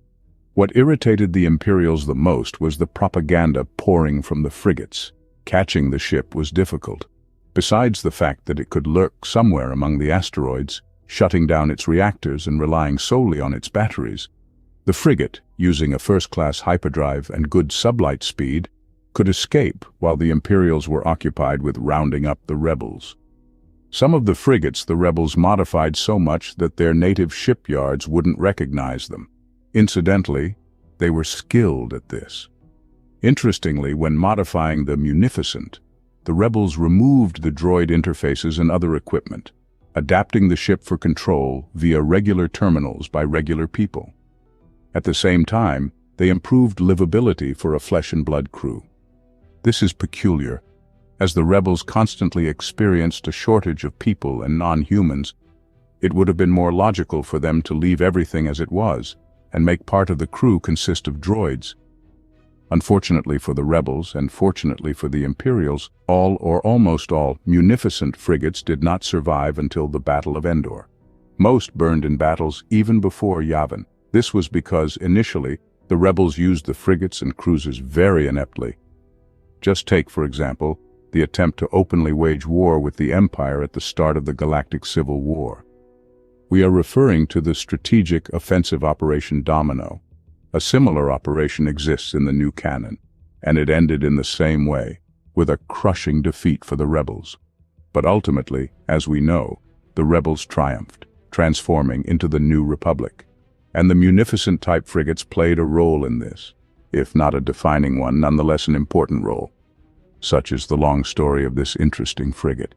What irritated the Imperials the most was the propaganda pouring from the frigates. Catching the ship was difficult. Besides the fact that it could lurk somewhere among the asteroids, shutting down its reactors and relying solely on its batteries, the frigate, using a first-class hyperdrive and good sublight speed, could escape while the Imperials were occupied with rounding up the rebels. Some of the frigates the rebels modified so much that their native shipyards wouldn't recognize them. Incidentally, they were skilled at this. Interestingly, when modifying the Munificent, the rebels removed the droid interfaces and other equipment, adapting the ship for control via regular terminals by regular people. At the same time, they improved livability for a flesh-and-blood crew. This is peculiar, as the rebels constantly experienced a shortage of people and non-humans. It would have been more logical for them to leave everything as it was and make part of the crew consist of droids. Unfortunately for the rebels, and fortunately for the Imperials, all or almost all munificent frigates did not survive until the Battle of Endor. Most burned in battles even before Yavin. This was because, initially, the rebels used the frigates and cruisers very ineptly. Just take, for example, the attempt to openly wage war with the Empire at the start of the Galactic Civil War. We are referring to the Strategic Offensive Operation Domino. A similar operation exists in the new canon, and it ended in the same way, with a crushing defeat for the rebels. But ultimately, as we know, the rebels triumphed, transforming into the New Republic. And the munificent-type frigates played a role in this, if not a defining one, nonetheless an important role. Such is the long story of this interesting frigate.